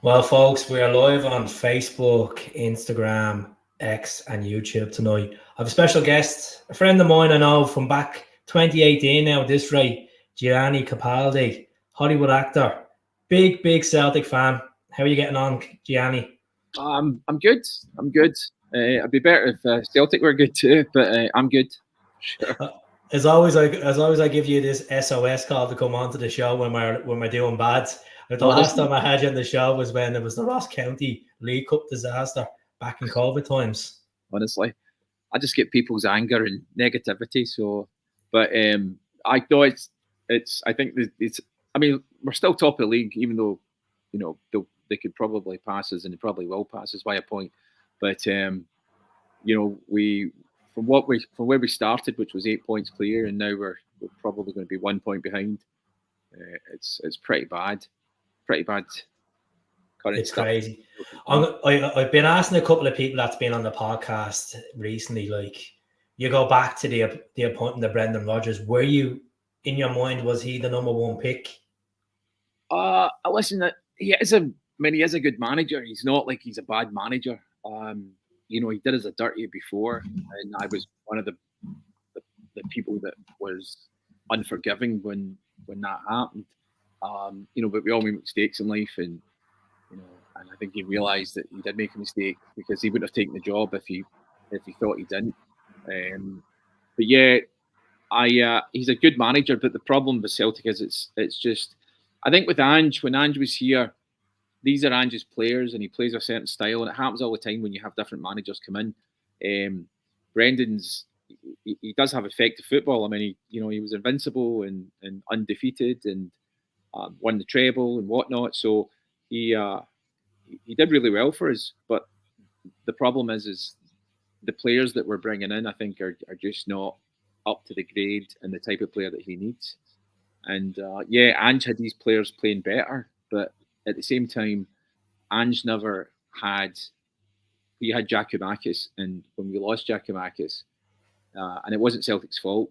Well, folks, we are live on Facebook, Instagram, X, and YouTube tonight. I have a special guest, a friend of mine I know from back 2018 now, at this rate, Gianni Capaldi, Hollywood actor, big Celtic fan. How are you getting on, Gianni? I'm good. I'm good. I'd be better if Celtic were good too, but I'm good. Sure. As always, I give you this SOS call to come onto the show when we're doing bad. But the last Honestly, time I had you on the show was when it was the Ross County League Cup disaster back in COVID times. honestly, I just get people's anger and negativity. So, but I know it's. I think that it's. I mean, we're still top of the league, even though they could probably pass us, and they probably will pass us by a point. But we from where we started, which was 8 points clear, and now we're probably going to be 1 point behind. It's pretty bad. Pretty bad current It's stuff. crazy. I've been asking a couple of people that's been on the podcast recently, like, you go back to the appointment of Brendan Rodgers. Were you, in your mind, was he the number one pick? Listen, he is a good manager. He's not like he's a bad manager. He did us a dirty before, and I was one of the people that was unforgiving when that happened. But we all make mistakes in life, and I think he realised that he did make a mistake because he wouldn't have taken the job if he thought he didn't. But yeah, he's a good manager. But the problem with Celtic is it's just, I think with Ange, when Ange was here, these are Ange's players, and he plays a certain style, and it happens all the time when you have different managers come in. Brendan's, he does have effective football. I mean, he was invincible and undefeated, and won the treble and whatnot. So he did really well for us. But the problem is the players that we're bringing in, I think, are just not up to the grade and the type of player that he needs. And Ange had these players playing better, but at the same time, Ange never had. We had Giacomakis, and when we lost Giacomakis, and it wasn't Celtic's fault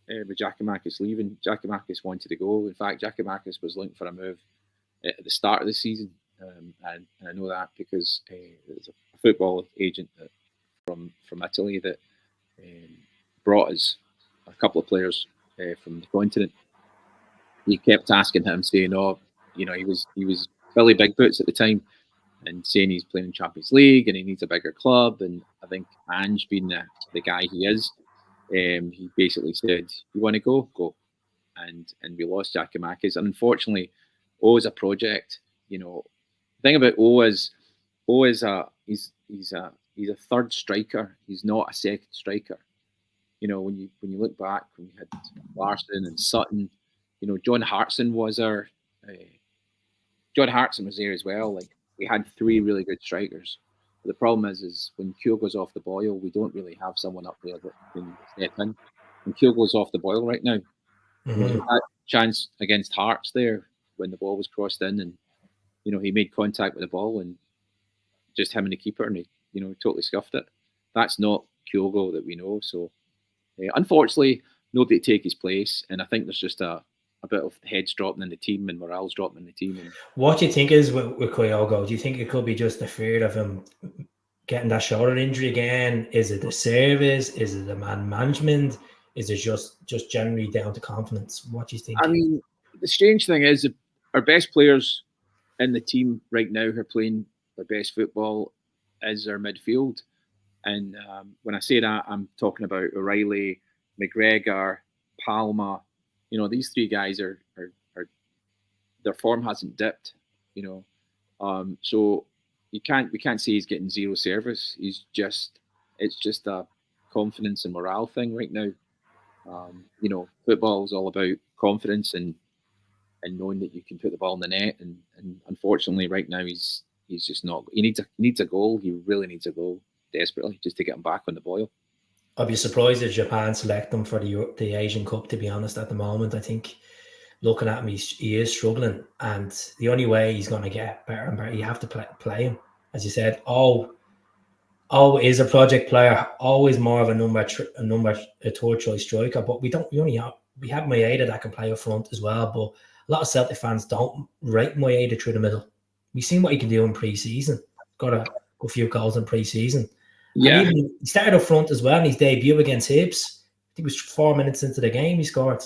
with Giacomakis leaving. Giacomakis wanted to go. In fact, Giacomakis was linked for a move at the start of the season, and I know that because there's a football agent from Italy that brought us a couple of players from the continent. He kept asking him, saying, "Oh, he was Billy Big Boots at the time, and saying he's playing in Champions League and he needs a bigger club." And I think Ange, being the guy he is, he basically said, "You want to go? Go." And we lost Giacomakis. And unfortunately, O is a project. The thing about O is he's a third striker. He's not a second striker. When you look back, when we had Larsson and Sutton, John Hartson was there as well. Like, we had three really good strikers. But the problem is when Kyogo's off the boil, we don't really have someone up there that can step in. And Kyogo's off the boil right now. Mm-hmm. He had a chance against Hearts there when the ball was crossed in, and he made contact with the ball, and just him and the keeper, and he totally scuffed it. That's not Kyogo that we know. So unfortunately, nobody to take his place, and I think there's just a bit of heads dropping in the team and morale's dropping in the team. And what do you think is with Kyogo? Do you think it could be just the fear of him getting that shoulder injury again? Is it the service? Is it the management? Is it just generally down to confidence? What do you think? I mean, the strange thing is our best players in the team right now who are playing their best football is our midfield. And when I say that, I'm talking about O'Reilly, McGregor, Palma. These three guys are their form hasn't dipped. So we can't say he's getting zero service. It's just a confidence and morale thing right now. Football is all about confidence and knowing that you can put the ball in the net. And unfortunately, right now he's just not. He needs a goal. He really needs a goal desperately just to get him back on the boil. I'd be surprised if Japan select him for the Asian Cup, to be honest, at the moment. I think looking at him, he is struggling. And the only way he's going to get better and better, you have to play him. As you said, is a project player, always more of a third choice striker. But we have Maeda that can play up front as well. But a lot of Celtic fans don't rate Maeda through the middle. We've seen what he can do in pre-season. Got a few goals in pre-season. Yeah. And even he started up front as well in his debut against Hibs. I think it was 4 minutes into the game he scored.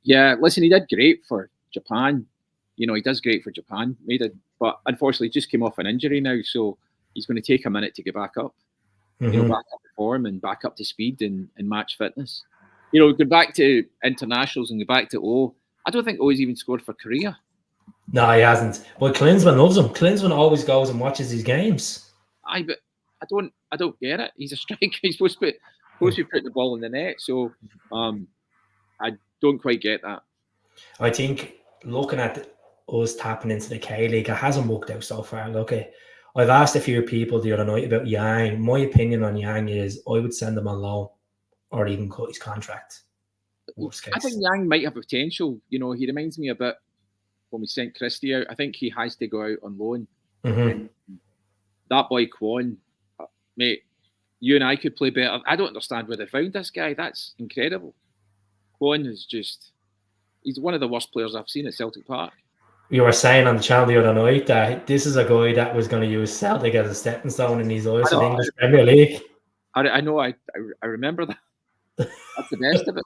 Yeah, listen, he did great for Japan. He does great for Japan. But unfortunately, he just came off an injury now, so he's going to take a minute to get back up. Mm-hmm. Back up to form and back up to speed and match fitness. Go back to internationals and go back to I don't think O's even scored for Korea. No, he hasn't. But Klinsmann loves him. Klinsmann always goes and watches his games. But I don't get it. He's a striker. He's supposed to put the ball in the net. So I don't quite get that. I think looking at us tapping into the K-League, it hasn't worked out so far. Look, I've asked a few people the other night about Yang. My opinion on Yang is I would send him on loan or even cut his contract. Worst case. I think Yang might have potential. He reminds me a bit when we sent Christie out. I think he has to go out on loan. Mm-hmm. That boy Kwon, mate, you and I could play better. I don't understand where they found this guy. That's incredible. Kwon is he's one of the worst players I've seen at Celtic Park. You were saying on the channel the other night that this is a guy that was going to use Celtic as a stepping stone in his eyes to the English Premier League. I know. I remember that. That's the best of it.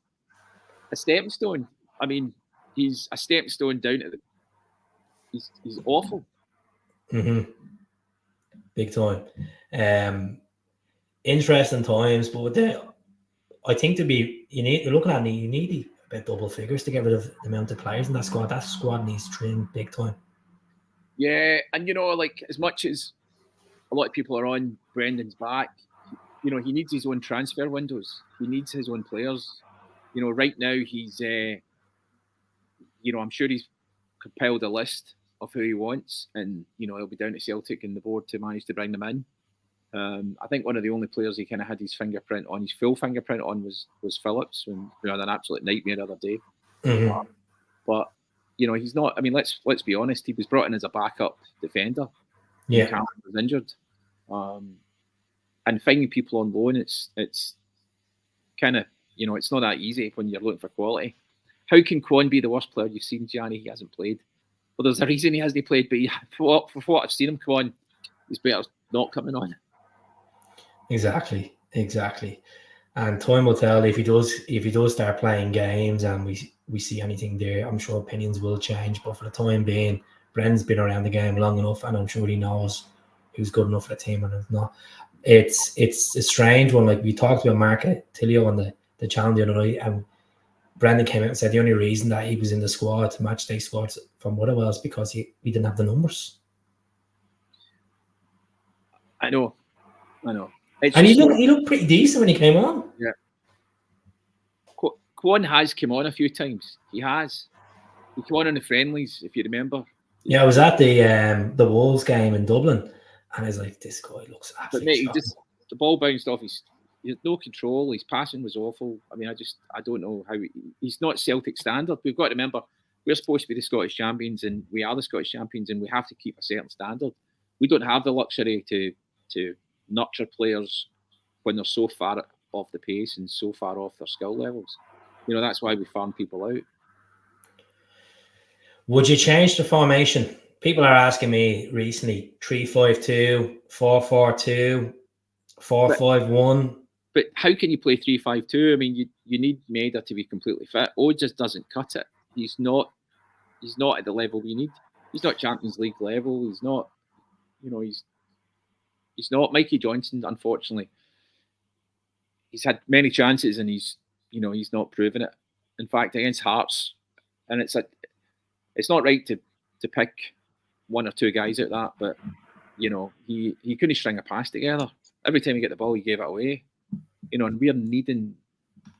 A stepping stone. I mean, he's a stepping stone down to He's awful. Mm-hmm. Big time. Interesting times, but I think you need about double figures to get rid of the amount of players in that squad. That squad needs trim big time. Yeah, and as much as a lot of people are on Brendan's back, he needs his own transfer windows. He needs his own players. Right now he's, I'm sure he's compiled a list of who he wants, and he'll be down to Celtic and the board to manage to bring them in. I think one of the only players he kind of had his full fingerprint on was Phillips, when we had an absolute nightmare the other day. Mm-hmm. But he's not. I mean, let's be honest. He was brought in as a backup defender. Yeah, Cameron was injured, and finding people on loan, it's kind of it's not that easy when you're looking for quality. How can Kwon be the worst player you've seen, Gianni? He hasn't played. Well, there's a reason he hasn't played. But for what I've seen him, Kwon, he's better not coming on. Exactly. And time will tell if he does start playing games and we see anything there. I'm sure opinions will change, but for the time being, Bren's been around the game long enough, and I'm sure he knows who's good enough for the team and who's not. It's a strange one. Like we talked about Mark Tilio on the channel the other night, and Brendan came out and said the only reason that he was in the squad, match day squad from Motherwell, is because we didn't have the numbers. I know. And he looked pretty decent when he came on. Yeah. Kwon has come on a few times. He has. He came on the friendlies, if you remember. Yeah, I was at the Wolves game in Dublin, and I was like, this guy looks absolutely shocking. The ball bounced off. He had no control. His passing was awful. I mean, I don't know how he's not Celtic standard. We've got to remember, we're supposed to be the Scottish champions, and we are the Scottish champions, and we have to keep a certain standard. We don't have the luxury to nurture players when they're so far off the pace and so far off their skill levels. That's why we farm people out. Would you change the formation? People are asking me recently 3-5-2, 4-4-2, 4-5-1. But how can you play 3-5-2? I mean, you need Maida to be completely fit. Just doesn't cut it. He's not at the level we need. He's not Champions League level. He's not, he's not Mikey Johnson, unfortunately. He's had many chances and he's not proven it. In fact, against Hearts, and it's not right to pick one or two guys out that, but he couldn't string a pass together. Every time he get the ball, he gave it away. And we're needing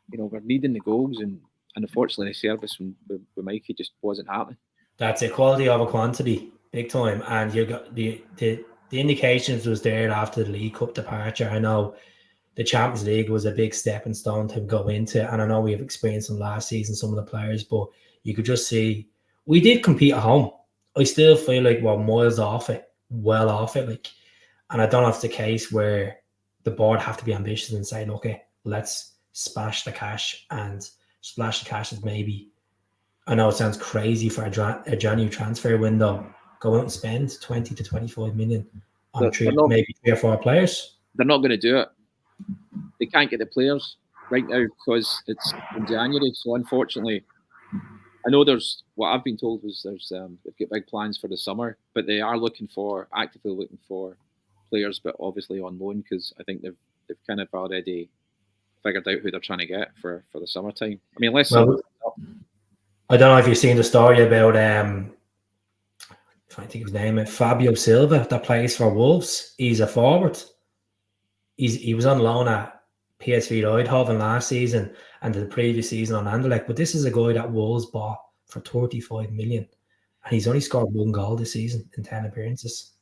the goals, and unfortunately the service with Mikey just wasn't happening. That's a quality over quantity, big time. And you got the indications was there after the League Cup departure. I know the Champions League was a big stepping stone to go into, and I know we have experienced them last season, some of the players, but you could just see we did compete at home. I still feel like we're miles off it, well off it. Like, and I don't know if it's the case where the board have to be ambitious and say, okay, let's splash the cash, and splash the cash is maybe, I know it sounds crazy for a January transfer window go out and spend 20 to 25 million on They're not. maybe 3 or 4 players. They're not going to do it. They can't get the players right now because it's in January. So unfortunately, I know there's what I've been told was they've got big plans for the summer, but they are actively looking for players, but obviously on loan because I think they've kind of already figured out who they're trying to get for the summertime. I mean, unless I don't know if you've seen the story about trying to think of his name, Fabio Silva that plays for Wolves. He's a forward. He was on loan at PSV Eindhoven last season and the previous season on Anderlecht. But this is a guy that Wolves bought for 35 million, and he's only scored 1 goal this season in 10 appearances.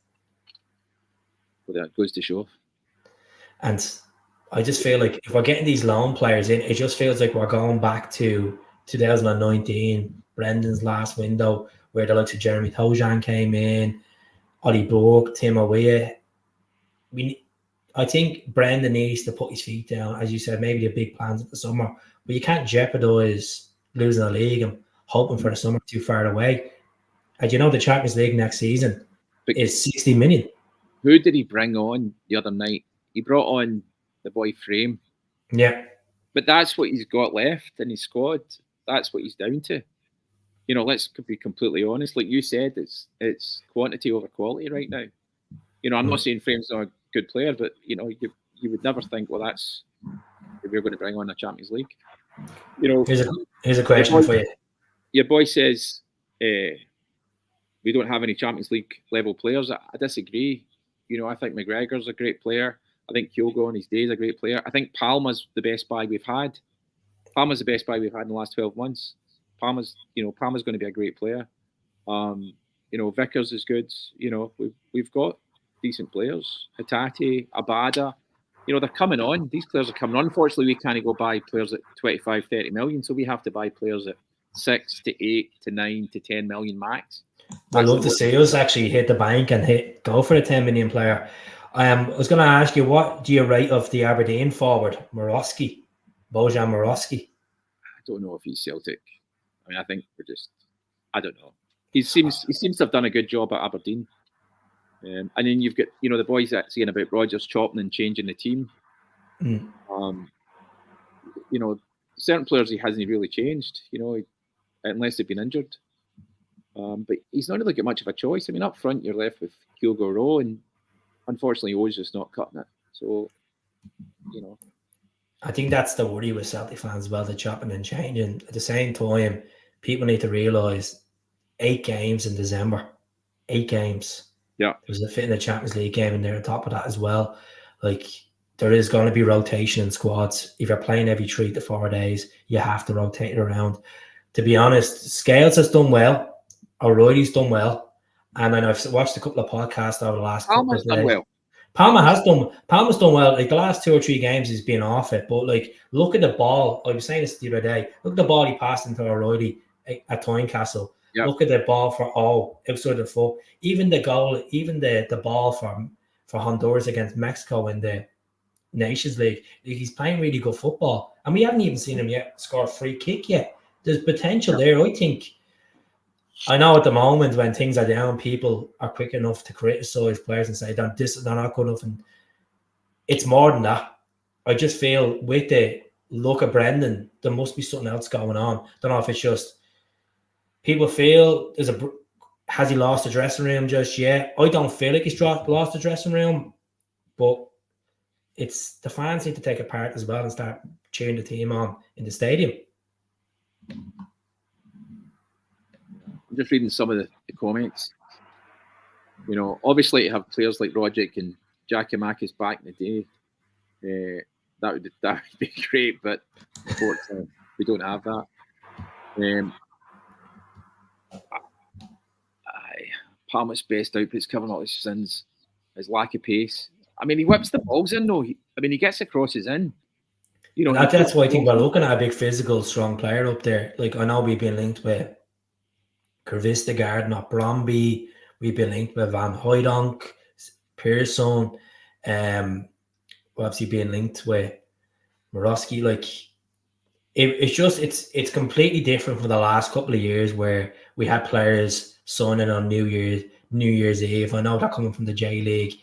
Well, that goes to show. And I just feel like if we're getting these loan players in, it just feels like we're going back to 2019, Brendan's last window, where the likes of Jeremy Tojan came in, Ollie Burke, Tim O'Weah. I think Brendan needs to put his feet down, as you said, maybe the big plans at the summer, but you can't jeopardise losing the league and hoping for the summer too far away. As you know, the Champions League next season is 60 million. Who did he bring on the other night? He brought on the boy Frame. Yeah. But that's what he's got left in his squad. That's what he's down to. You know, let's be completely honest. Like you said, it's quantity over quality right now. You know, I'm not saying Frame's not a good player, but you know, you would never think, well, that's if we're going to bring on a Champions League. You know, here's a question for you. Your boy says we don't have any Champions League level players. I disagree. You know, I think McGregor's a great player. I think Kyogo on his day is a great player. I think Palma's the best buy we've had. Palma's the best buy we've had in the last 12 months. Palma's going to be a great player. You know, Vickers is good. You know, we've got decent players. Hatate, Abada. You know, they're coming on. These players are coming on. Unfortunately, we can't go buy players at 25, 30 million. So we have to buy players at 6 to 8 to 9 to 10 million max. I'd love to see us actually hit the bank and go for a 10 million player. I was going to ask you, what do you rate of the Aberdeen forward, Bojan Morosky? I don't know if he's Celtic. I mean, I think I don't know. He seems to have done a good job at Aberdeen. And then you've got, you know, the boys that saying about Rodgers chopping and changing the team. You know, certain players he hasn't really changed, you know, unless they've been injured. But he's not really got much of a choice. I mean, up front, you're left with Kyogo Rowe, and unfortunately, O's just not cutting it. So, you know. I think that's the worry with Celtic fans as well, the chopping and changing. At the same time, people need to realise 8 games in December. 8 games. Yeah. There's a fit in the Champions League game and they're on top of that as well. Like, there is going to be rotation in squads. If you're playing every 3 to 4 days, you have to rotate it around. To be honest, Scales has done well. O'Reilly's done well. And then I've watched a couple of podcasts over the last couple of days. Done well. Palmer's done well. Like, the last 2 or 3 games he's been off it. But, like, look at the ball. I was saying this the other day. Look at the ball he passed into O'Reilly at Tynecastle. Yep. Look at the ball for outside the foot. Even the goal, even the ball for Honduras against Mexico in the Nations League. Like, he's playing really good football. And we haven't even seen him yet score a free kick yet. There's potential there. I know at the moment when things are down, people are quick enough to criticise players and say they're not good enough. And it's more than that. I just feel with the look of Brendan, there must be something else going on. Don't know if it's just people feel has he lost the dressing room just yet? I don't feel like he's lost the dressing room, but it's the fans need to take a part as well and start cheering the team on in the stadium. I'm just reading some of the comments. You know, obviously to have players like Roderick and Giacomakis back in the day, that would be great, but unfortunately we don't have that. Palmer's best output's covering all his sins, his lack of pace. I mean, he whips the balls in though. He gets the crosses in. You know, that's why I think we're looking at a big physical, strong player up there. Like, I know we've been linked with Kervistagaard, not Bromby. We've been linked with Van Hooijdonk, Pearson. Obviously being linked with Morosky. Like, it's completely different from the last couple of years where we had players signing on New Year's New Year's Eve. I know that coming from the J League,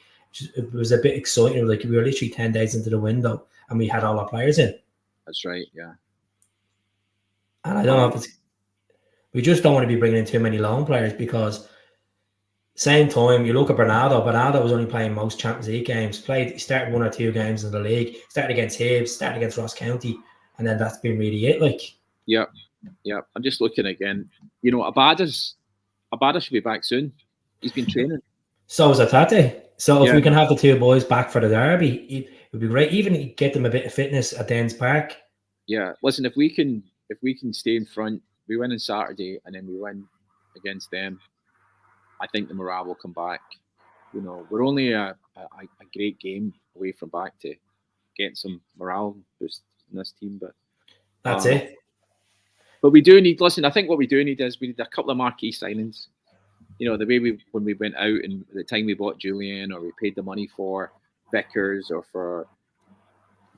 it was a bit exciting. Like we were literally 10 days into the window, and we had all our players in. That's right. Yeah. And I don't know if it's. We just don't want to be bringing in too many loan players because. Same time, you look at Bernardo. Bernardo was only playing most Champions League games. He started 1 or 2 games in the league. Started against Hibs, started against Ross County, and then that's been really it. Like, yeah. I'm just looking again. You know, Abada should be back soon. He's been training. So is Atate. So if we can have the 2 boys back for the derby, it would be great. Even get them a bit of fitness at Dens Park. Yeah, listen, if we can stay in front, we win on Saturday, and then we win against them, I think the morale will come back. You know, we're only a great game away from back to getting some morale boost in this team, but that's it. But we do need. Listen, I think what we do need is we need a couple of marquee signings. You know, the way when we went out and the time we bought Julian, or we paid the money for Vickers or for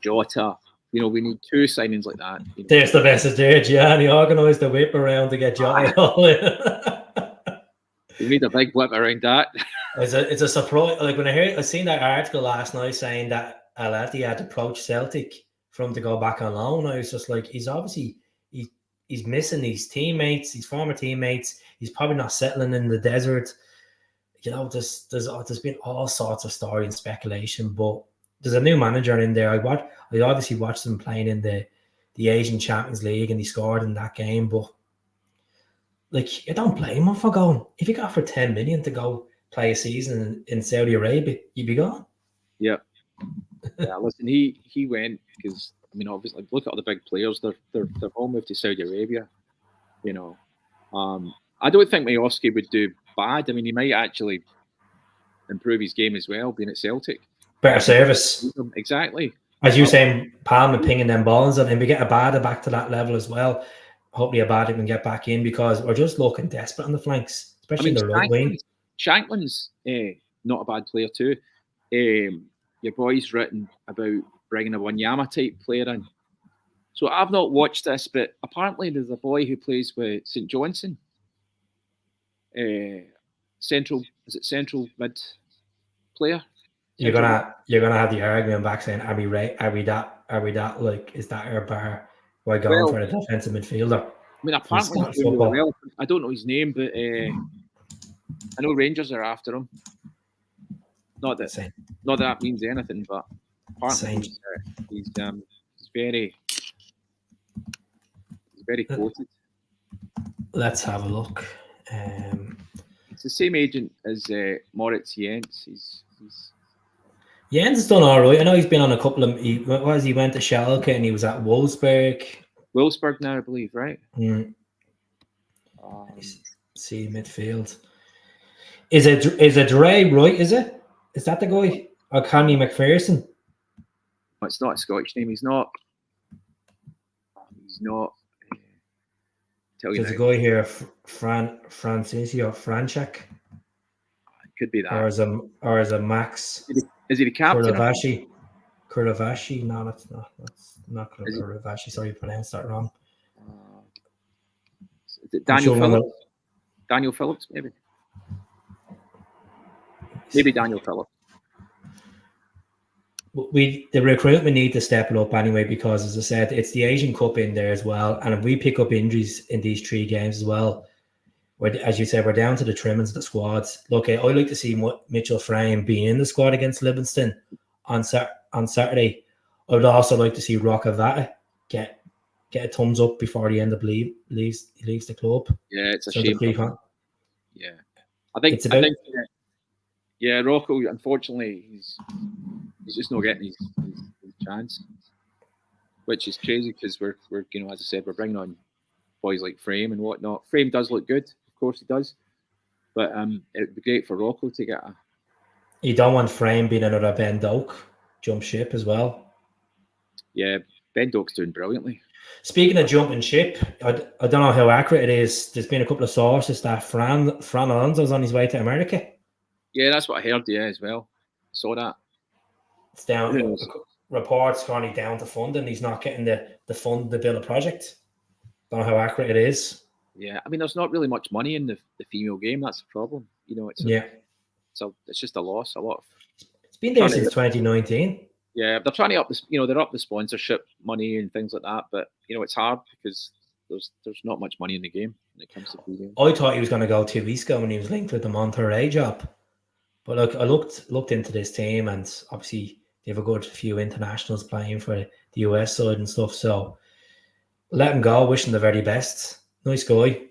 Jota. You know, we need 2 signings like that. You know. There's the message there, Gianni. Organised the whip around to get Jota. We need a big whip around that. It's a surprise. Like when I seen that article last night saying that Alati had approached Celtic for him to go back on loan, I was just like, he's obviously he's missing his teammates, his former teammates. He's probably not settling in the desert. You know, there's been all sorts of story and speculation, but there's a new manager in there. I obviously watched him playing in the Asian Champions League, and he scored in that game, but. Like, you don't blame him for going. If you got for 10 million to go play a season in Saudi Arabia, you'd be gone. Yeah. Yeah, listen, he went because, I mean, obviously, look at all the big players. They're all moved to Saudi Arabia. You know, I don't think Majowski would do bad. I mean, he might actually improve his game as well, being at Celtic. Better service. Exactly. As you saying, Palmer pinging them balls, and we get Abada back to that level as well. Hopefully Abada can get back in because we're just looking desperate on the flanks, especially the right wing. Shanklin's not a bad player too. Your boy's written about bringing a Wanyama type player in. So I've not watched this, but apparently there's a boy who plays with St. Johnson. Central mid player? You're gonna have the argument back saying, are we that like, is that our bar? Why going for a defensive midfielder? I mean, apparently he's doing really well. I don't know his name, but I know Rangers are after him. Not that means anything, but apparently he's very quoted. Let's have a look. It's the same agent as Moritz Jens. Jens has done all right. I know he's been on a couple of. He went to Schalke and he was at Wolfsburg. Wolfsburg now, I believe, right? See midfield. Is it Dre right? Is that the guy? Or Connie McPherson? It's not a Scottish name. He's not. There's a guy here, Francisco Franchak. It could be that. Or is a Max? Is he the captain? Kuravashi? No, that's not. That's not Kuravashi. Sorry, you pronounced that wrong. Is it Daniel Phillips? Daniel Phillips, maybe. Maybe Daniel Phillips. The recruitment need to step it up anyway, because as I said, it's the Asian Cup in there as well, and if we pick up injuries in these 3 games as well, as you said, we're down to the trimmings of the squads. Look, I'd like to see Mitchell Frame being in the squad against Livingston on Saturday. I would also like to see Roca Vata get a thumbs up before the end of leaves the club. Yeah, it's a shame. Yeah, I think Rocco, unfortunately, he's just not getting his chance, which is crazy because we're as I said, we're bringing on boys like Frame and whatnot. Frame does look good, of course he does, but it would be great for Rocco to get a. You don't want Frame being another Ben Doak jump ship as well. Yeah, Ben Doak's doing brilliantly. Speaking of jumping ship, I don't know how accurate it is. There's been a couple of sources that Fran Alonso's on his way to America. Yeah, that's what I heard. Yeah, as well. Saw that. It's down. Reports currently down to funding. He's not getting the fund to build a project. Don't know how accurate it is. Yeah, I mean, there's not really much money in the female game. That's the problem. it's just a loss. A lot of It's been there since 2019. Yeah, they're trying to up the they're up the sponsorship money and things like that, but it's hard because there's not much money in the game when it comes to TV. I thought he was going to go 2 weeks ago when he was linked with the Monterrey job, but look, I looked into this team, and obviously they have a good few internationals playing for the US side and stuff. So let him go. Wish him the very best. Nice guy.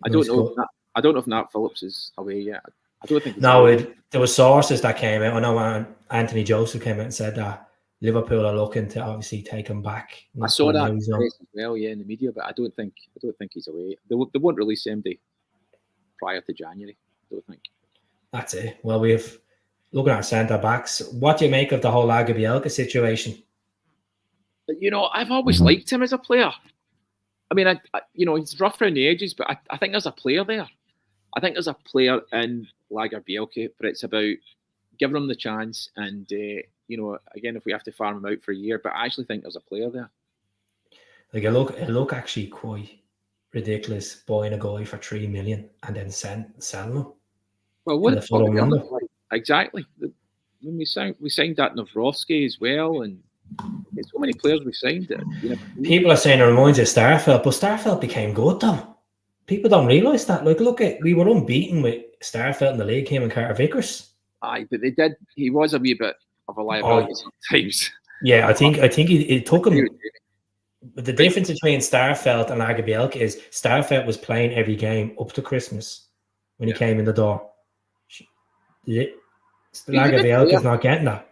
I don't know if Nat Phillips is away yet. I don't think. There were sources that came out. I know Anthony Joseph came out and said that Liverpool are looking to obviously take him back. I saw that as well, in the media, but I don't think he's away. They won't release him prior to January. I don't think. That's it. Well, we've looking at centre backs. What do you make of the whole Agabielka situation? I've always liked him as a player. I mean, he's rough around the edges, but I think there's a player there. I think there's a player in Lagerbielke, but it's about giving him the chance. And, again, if we have to farm him out for a year, but I actually think there's a player there. Like, it look actually quite ridiculous buying a guy for 3 million and then selling him. Well, what exactly? When we signed that Navrowski as well, and there's so many players we signed that. People are saying it reminds you of Starfelt, but Starfelt became good though. People don't realise that. Like, we were unbeaten with Starfelt in the league, him and Carter Vickers. Aye, but they did. He was a wee bit of a liability sometimes. Yeah, I think it took him. But the difference between Starfelt and Agabielka is Starfelt was playing every game up to Christmas when he came in the door. Agabielka's not getting that.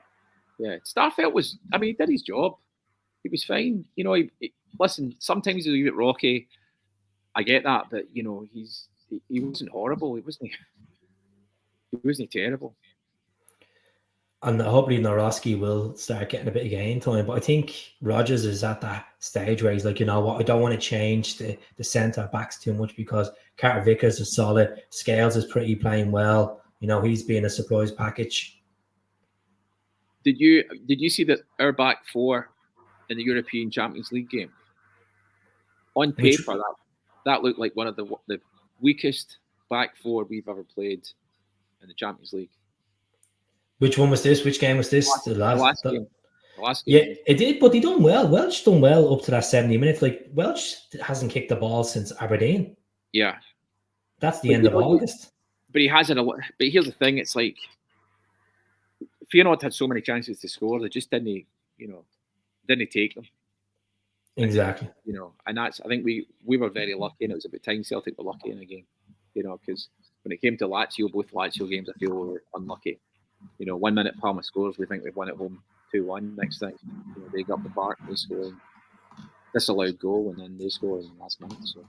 Yeah, Starfelt was. I mean, he did his job. He was fine. Listen, sometimes he's a little bit rocky. I get that, but he wasn't horrible. He wasn't terrible. And hopefully Navrowski will start getting a bit of game time. But I think Rodgers is at that stage where he's like, you know what, I don't want to change the centre backs too much because Carter Vickers is solid. Scales is pretty playing well. He's being a surprise package. Did you see that our back four in the European Champions League game? On paper, that looked like one of the weakest back four we've ever played in the Champions League. Which one was this? Which game was this? The last game. Yeah, it did, but he done well. Welsh done well up to that 70 minutes. Like, Welsh hasn't kicked the ball since Aberdeen. Yeah. That's the end of August. But he hasn't. But here's the thing: it's like Feyenoord had so many chances to score, they just didn't take them. Exactly. And that's. I think we were very lucky, and it was about time Celtic were lucky in a game. Because when it came to Lazio, both Lazio games, I feel we were unlucky. 1 minute Palma scores, we think we've won at home 2-1. Next thing, they got the park, they score disallowed goal, and then they score in the last minute. So,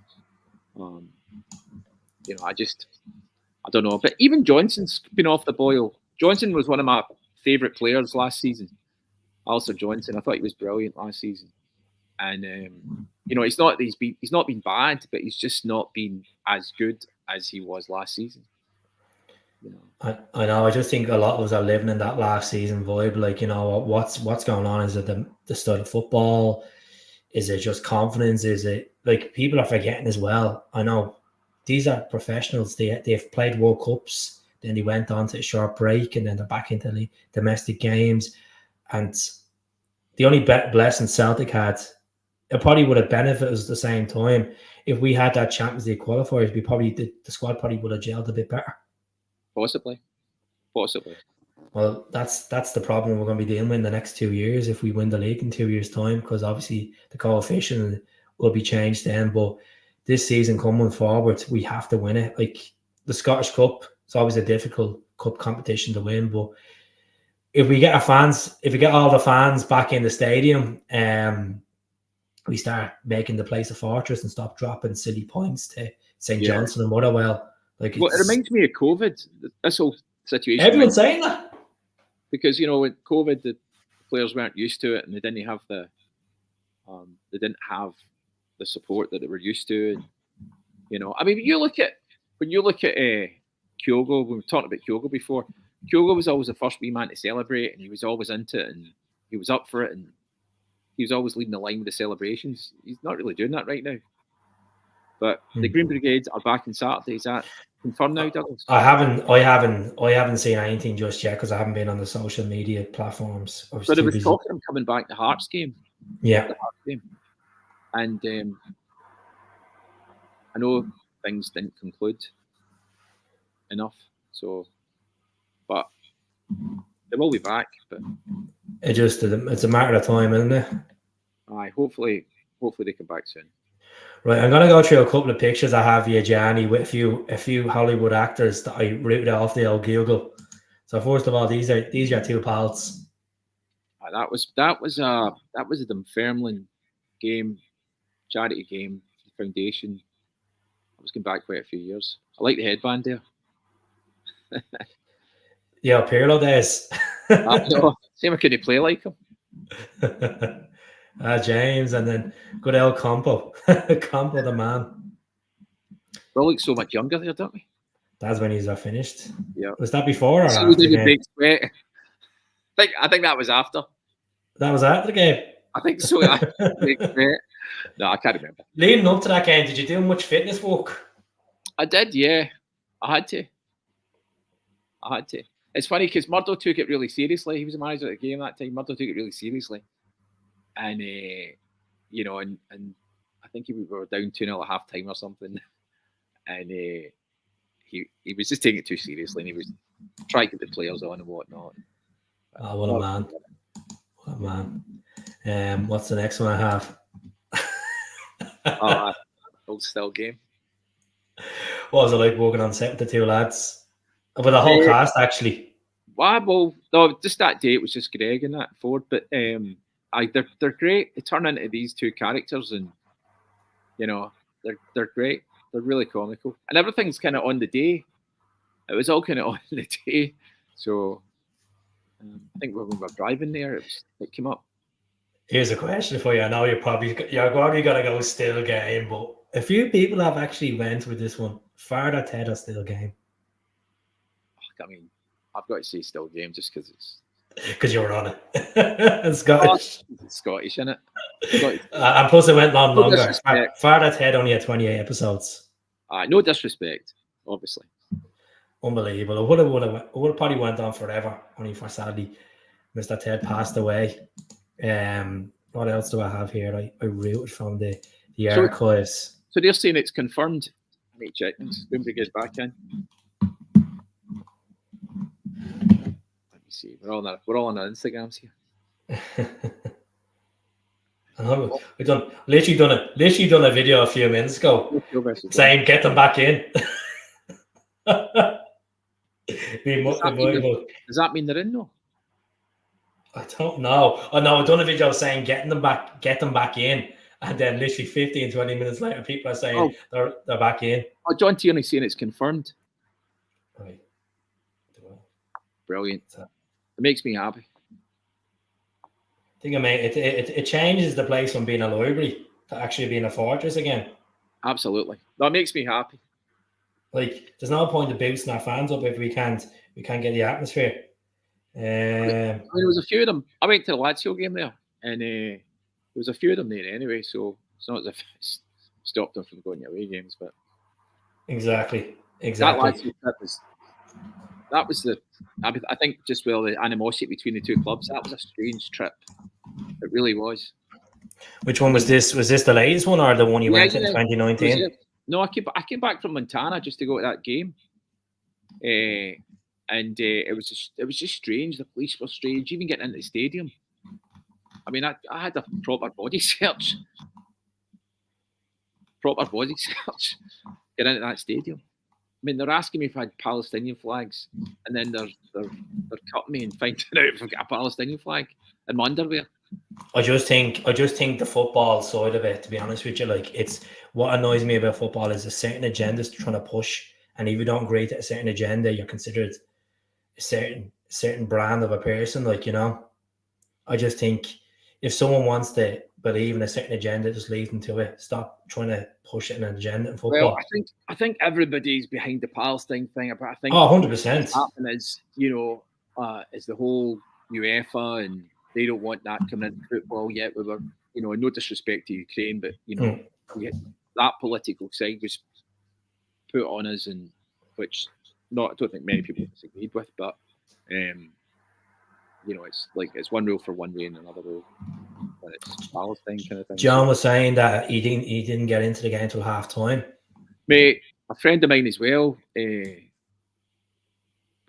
I don't know. But even Johnson's been off the boil. Johnson was one of my favourite players last season. Alistair Johnson, I thought he was brilliant last season. And it's not that he's not been bad, but he's just not been as good as he was last season. I know. I just think a lot of us are living in that last season vibe. Like, what's going on? Is it the style of football? Is it just confidence? Is it like people are forgetting as well? I know these are professionals. They've played World Cups, then they went on to a short break, and then they're back into the domestic games. And the only blessing Celtic had, it probably would have benefited us at the same time if we had that Champions League qualifiers. We probably the squad probably would have gelled a bit better. Possibly. Well, that's the problem we're going to be dealing with in the next 2 years if we win the league in 2 years' time, because obviously the coefficient will be changed then. But this season coming forward, we have to win it. Like the Scottish Cup, it's always a difficult cup competition to win. But if we get all the fans back in the stadium, we start making the place a fortress and stop dropping silly points to St. Johnstone and Motherwell. It reminds me of COVID. This whole situation. Everyone's saying that because with COVID, the players weren't used to it, and they didn't have the support that they were used to. And I mean, when you look at Kyogo, we were talking about Kyogo before. Kyogo was always the first wee man to celebrate, and he was always into it, and he was up for it, and he was always leading the line with the celebrations. He's not really doing that right now. But the Green Brigade are back on Saturday. Is that confirmed now, Douglas? I haven't seen anything just yet because I haven't been on the social media platforms. I was So there too was busy. talk of them coming back to Hearts game. Yeah. The Hearts game. And I know things didn't conclude enough. So, but they will be back. But it's a matter of time, isn't it? hopefully they come back soon. Right, I'm gonna go through a couple of pictures I have here, Gianni, with a few Hollywood actors that I rooted off the old Google. So first of all, these are your two pals. That was a Dunfermline game, charity game, foundation. I was going back quite a few years. I like the headband there. Yeah, Pirlo days. Same, I couldn't play like him. James, and then good old Campo. Campo the man. We all look so much younger there, don't we? That's when he's finished. Yeah. Was that before or after the game? I think that was after. That was after the game? I think so. No, I can't remember. Leading up to that game, did you do much fitness work? I did, yeah. I had to. It's funny because Murdo took it really seriously. He was a manager at the game that time. Murdo took it really seriously. And, and I think we were down 2-0 at half time or something. And he was just taking it too seriously and he was trying to get the players on and whatnot. Oh, what a man. What a man. What's the next one I have? Old style game. What was it like working on set with the two lads? With the whole cast, actually. Well, no, just that day it was just Greg and that Ford, but they're great. They turn into these two characters, and they're great. They're really comical, and everything's kind of on the day. It was all kind of on the day, so I think when we were driving there, it came up. Here's a question for you. I know you're probably gonna go still game, but a few people have actually went with this one. Father Ted or still game? I mean, I've got to say still game just because it's because you were on it. It's Scottish. It's Scottish, isn't it? And plus, it went on longer. Father Ted only had 28 episodes. No disrespect, obviously. Unbelievable. It would have probably went on forever. Only for sadly, Mr. Ted passed away. What else do I have here? I rooted from the archives. So they're saying it's confirmed. Let me check this. When we get back in. Let me see. We're all on our Instagrams here. We've literally done a video a few minutes ago saying get them back in. Does that mean they're in though? I don't know. Oh no, I've done a video saying get them back in, and then literally 15, 20 minutes later, people are saying they're back in. Oh, John Tierney's saying it's confirmed. Right. Brilliant. It makes me happy. I think it changes the place from being a library to actually being a fortress again. Absolutely. That makes me happy. Like, there's no point in boosting our fans up if we can't get the atmosphere. There was a few of them. I went to the Lazio game there, and there was a few of them there anyway. So it's not as if it's stopped them from going to away games, but exactly. That Lazio trip was I think just the animosity between the two clubs. That was a strange trip. It really was. Which one was this? Was this the latest one or the one you went to in 2019? No, I came back from Montana just to go to that game. And it was just strange. The police were strange. Even getting into the stadium. I mean, I had a proper body search. Get into that stadium. I mean, they're asking me if I had Palestinian flags, and then they're cutting me and finding out if I've got a Palestinian flag in my underwear. I just think the football side of it, to be honest with you, like it's what annoys me about football is a certain agendas trying to push, and if you don't agree to a certain agenda, you're considered a certain brand of a person. Like, I just think if someone wants to believe in a certain agenda, just leave them to it. Stop trying to push it in an agenda in football. Well, I think everybody's behind the Palestine thing, but I think 100%. What's happening is is the whole UEFA, and they don't want that coming into football yet. We were, no disrespect to Ukraine, but that political side was put on us, and which I don't think many people disagreed with, but it's like it's one rule for one way and another rule when it's Palestine kind of thing. John was saying that he didn't get into the game until half time. Mate, a friend of mine as well,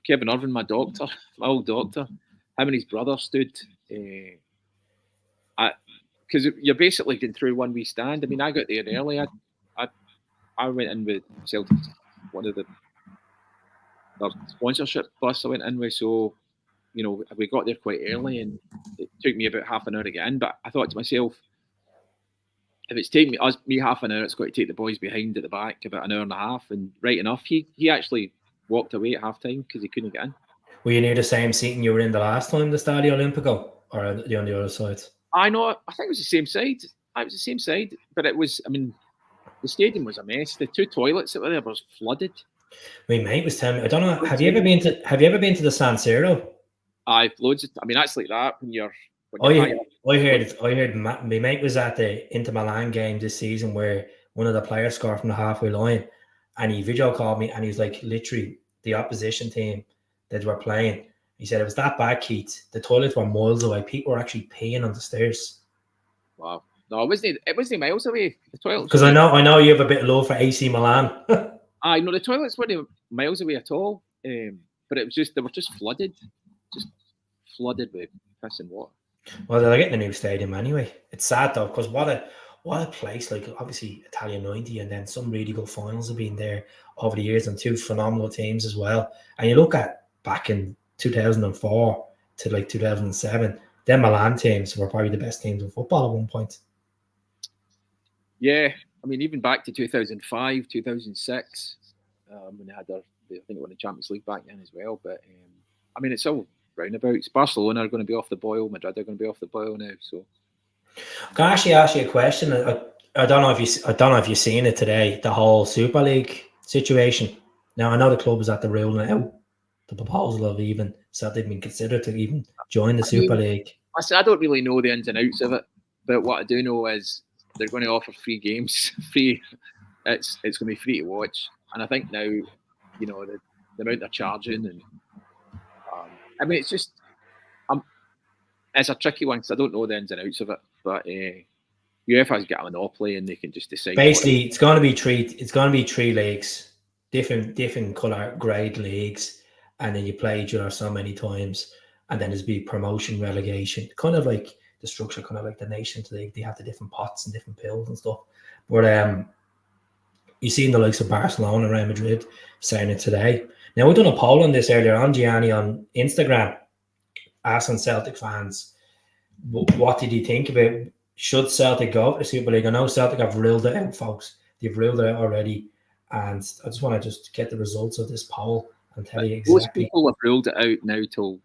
Kevin Irvin, my old doctor, him and his brother stood. Because you're basically going through one wee stand. I mean, I got there early. I went in with Celtic's one of their sponsorship bus I went in with, so we got there quite early, and it took me about half an hour to get in. But I thought to myself, if it's taking me half an hour, it's got to take the boys behind at the back about an hour and a half. And right enough, he actually walked away at half time because he couldn't get in. Were you near the same seating you were in the last time, the Stadio Olimpico, or on the other side? I know. I think it was the same side. It was the same side, but it was. I mean, the stadium was a mess. The two toilets that were there was flooded. My mate was telling me. I don't know. Have you ever been to the San Siro? I've loads of. I mean, that's like that when you're. I heard. My mate was at the Inter Milan game this season where one of the players scored from the halfway line, and he video called me, and he was like, literally, the opposition team that were playing. He said it was that bad, Keith. The toilets were miles away. People were actually peeing on the stairs. Wow. No, it wasn't miles away. The toilets. Because I know you have a bit of love for AC Milan. I know the toilets weren't miles away at all. But it was they were just flooded with piss and water. Well, they're getting a new stadium anyway. It's sad though, because what a place! Like obviously Italian 90, and then some really good finals have been there over the years, and two phenomenal teams as well. And you look at back in 2004 to like 2007, them Milan teams were probably the best teams in football at one point. Yeah, I mean, even back to 2005, 2006, when they had I think they won the Champions League back then as well. But I mean, it's all roundabouts. Barcelona are going to be off the boil. Madrid are going to be off the boil now. So, can I actually ask you a question? I don't know if you've seen it today. The whole Super League situation. Now I know the club is at the ruling out the proposal of even Celtic being considered to even join the Super League. I don't really know the ins and outs of it, but what I do know is they're going to offer free games, free. It's going to be free to watch, and I think now, the amount they're charging, and I mean, it's just, it's a tricky one because I don't know the ins and outs of it, but UEFA's got a monopoly and they can just decide. Basically, it's going to be three leagues, different color grade leagues, and then you play each other so many times, and then there's be promotion, relegation, kind of like the structure, kind of like the Nations League. They have the different pots and different pills and stuff. But you seen the likes of Barcelona and Real Madrid saying it today. Now, we've done a poll on this earlier on, Gianni, on Instagram, asking Celtic fans, what did you think about should Celtic go to the Super League? I know Celtic have ruled it out, folks. They've ruled it out already. And I just want to get the results of this poll and tell you exactly. Most people have ruled it out now till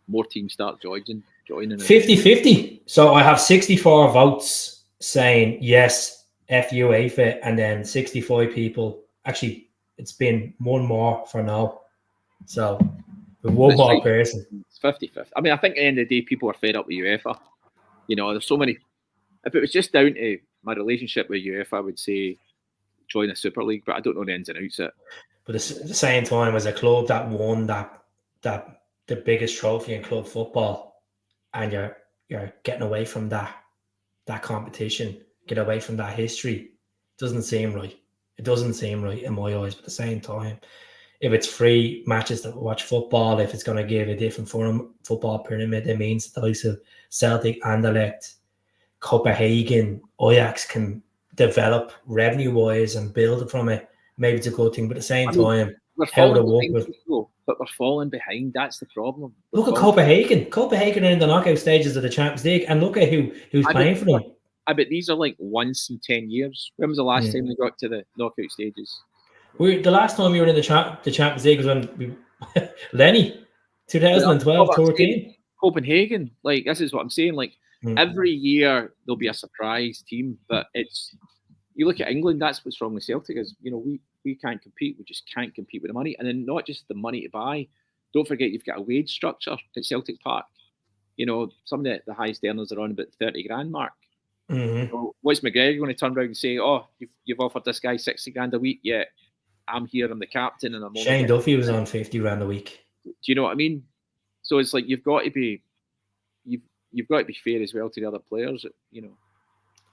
more teams start joining. 50-50. So I have 64 votes saying yes, FU AFIT, and then 65 people. Actually, it's been one more for now. So with one more person. It's 50-50. I mean, I think at the end of the day, people are fed up with UEFA. There's so many. If it was just down to my relationship with UEFA, I would say join a Super League, but I don't know the ins and outs of it. But at the same time, as a club that won that the biggest trophy in club football, and you're getting away from that competition, get away from that history, doesn't seem right. It doesn't seem right in my eyes. But at the same time, if it's free matches to watch football, if it's going to give a different football pyramid, it means the likes of Celtic, Anderlecht, Copenhagen, Ajax can develop revenue-wise and build from it. Maybe it's a good thing, but at the same time, how to work with. But we're falling behind. That's the problem. Look at Copenhagen. Copenhagen are in the knockout stages of the Champions League, and look at who's playing for them. I bet these are like once in 10 years. When was the last time we got to the knockout stages? The last time we were in the Champions League was when Lenny, 2012, 13. Copenhagen. Like, this is what I'm saying. Like, every year there'll be a surprise team, but you look at England, that's what's wrong with Celtic is, we can't compete. We just can't compete with the money. And then not just the money to buy. Don't forget you've got a wage structure at Celtic Park. Some of the highest earners are on about 30 grand mark. Mm-hmm. So what's McGregor going to turn around and say, "Oh, you've offered this guy 60 grand a week, yet I'm here, I'm the captain, and I'm only Shane getting." Duffy was on 50 grand a week. Do you know what I mean? So it's like you've got to be you've got to be fair as well to the other players. You know,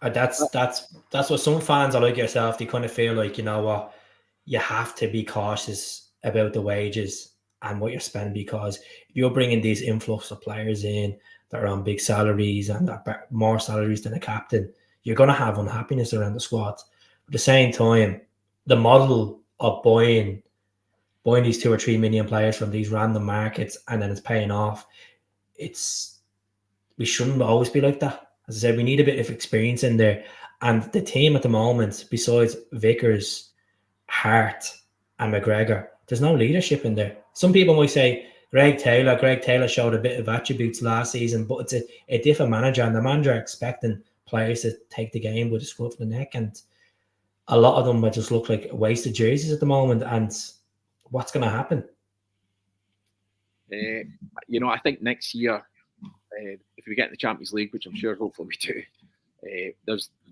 That's what some fans are like yourself. They kind of feel like, you know what, you have to be cautious about the wages and what you're spending, because if you're bringing these influx of players in that are on big salaries and that more salaries than a captain, you're going to have unhappiness around the squad. At the same time, the model of buying these 2 or 3 million players from these random markets and then it's paying off, it's we shouldn't always be like that. As I said, we need a bit of experience in there. And the team at the moment, besides Vickers, Hart, and McGregor, there's no leadership in there. Some people might say Greg Taylor showed a bit of attributes last season, but it's a different manager, and the manager expecting players to take the game with a scruff of the neck, and a lot of them might just look like wasted jerseys at the moment. And what's going to happen? you know, I think next year, if we get in the Champions League, which I'm sure hopefully we do,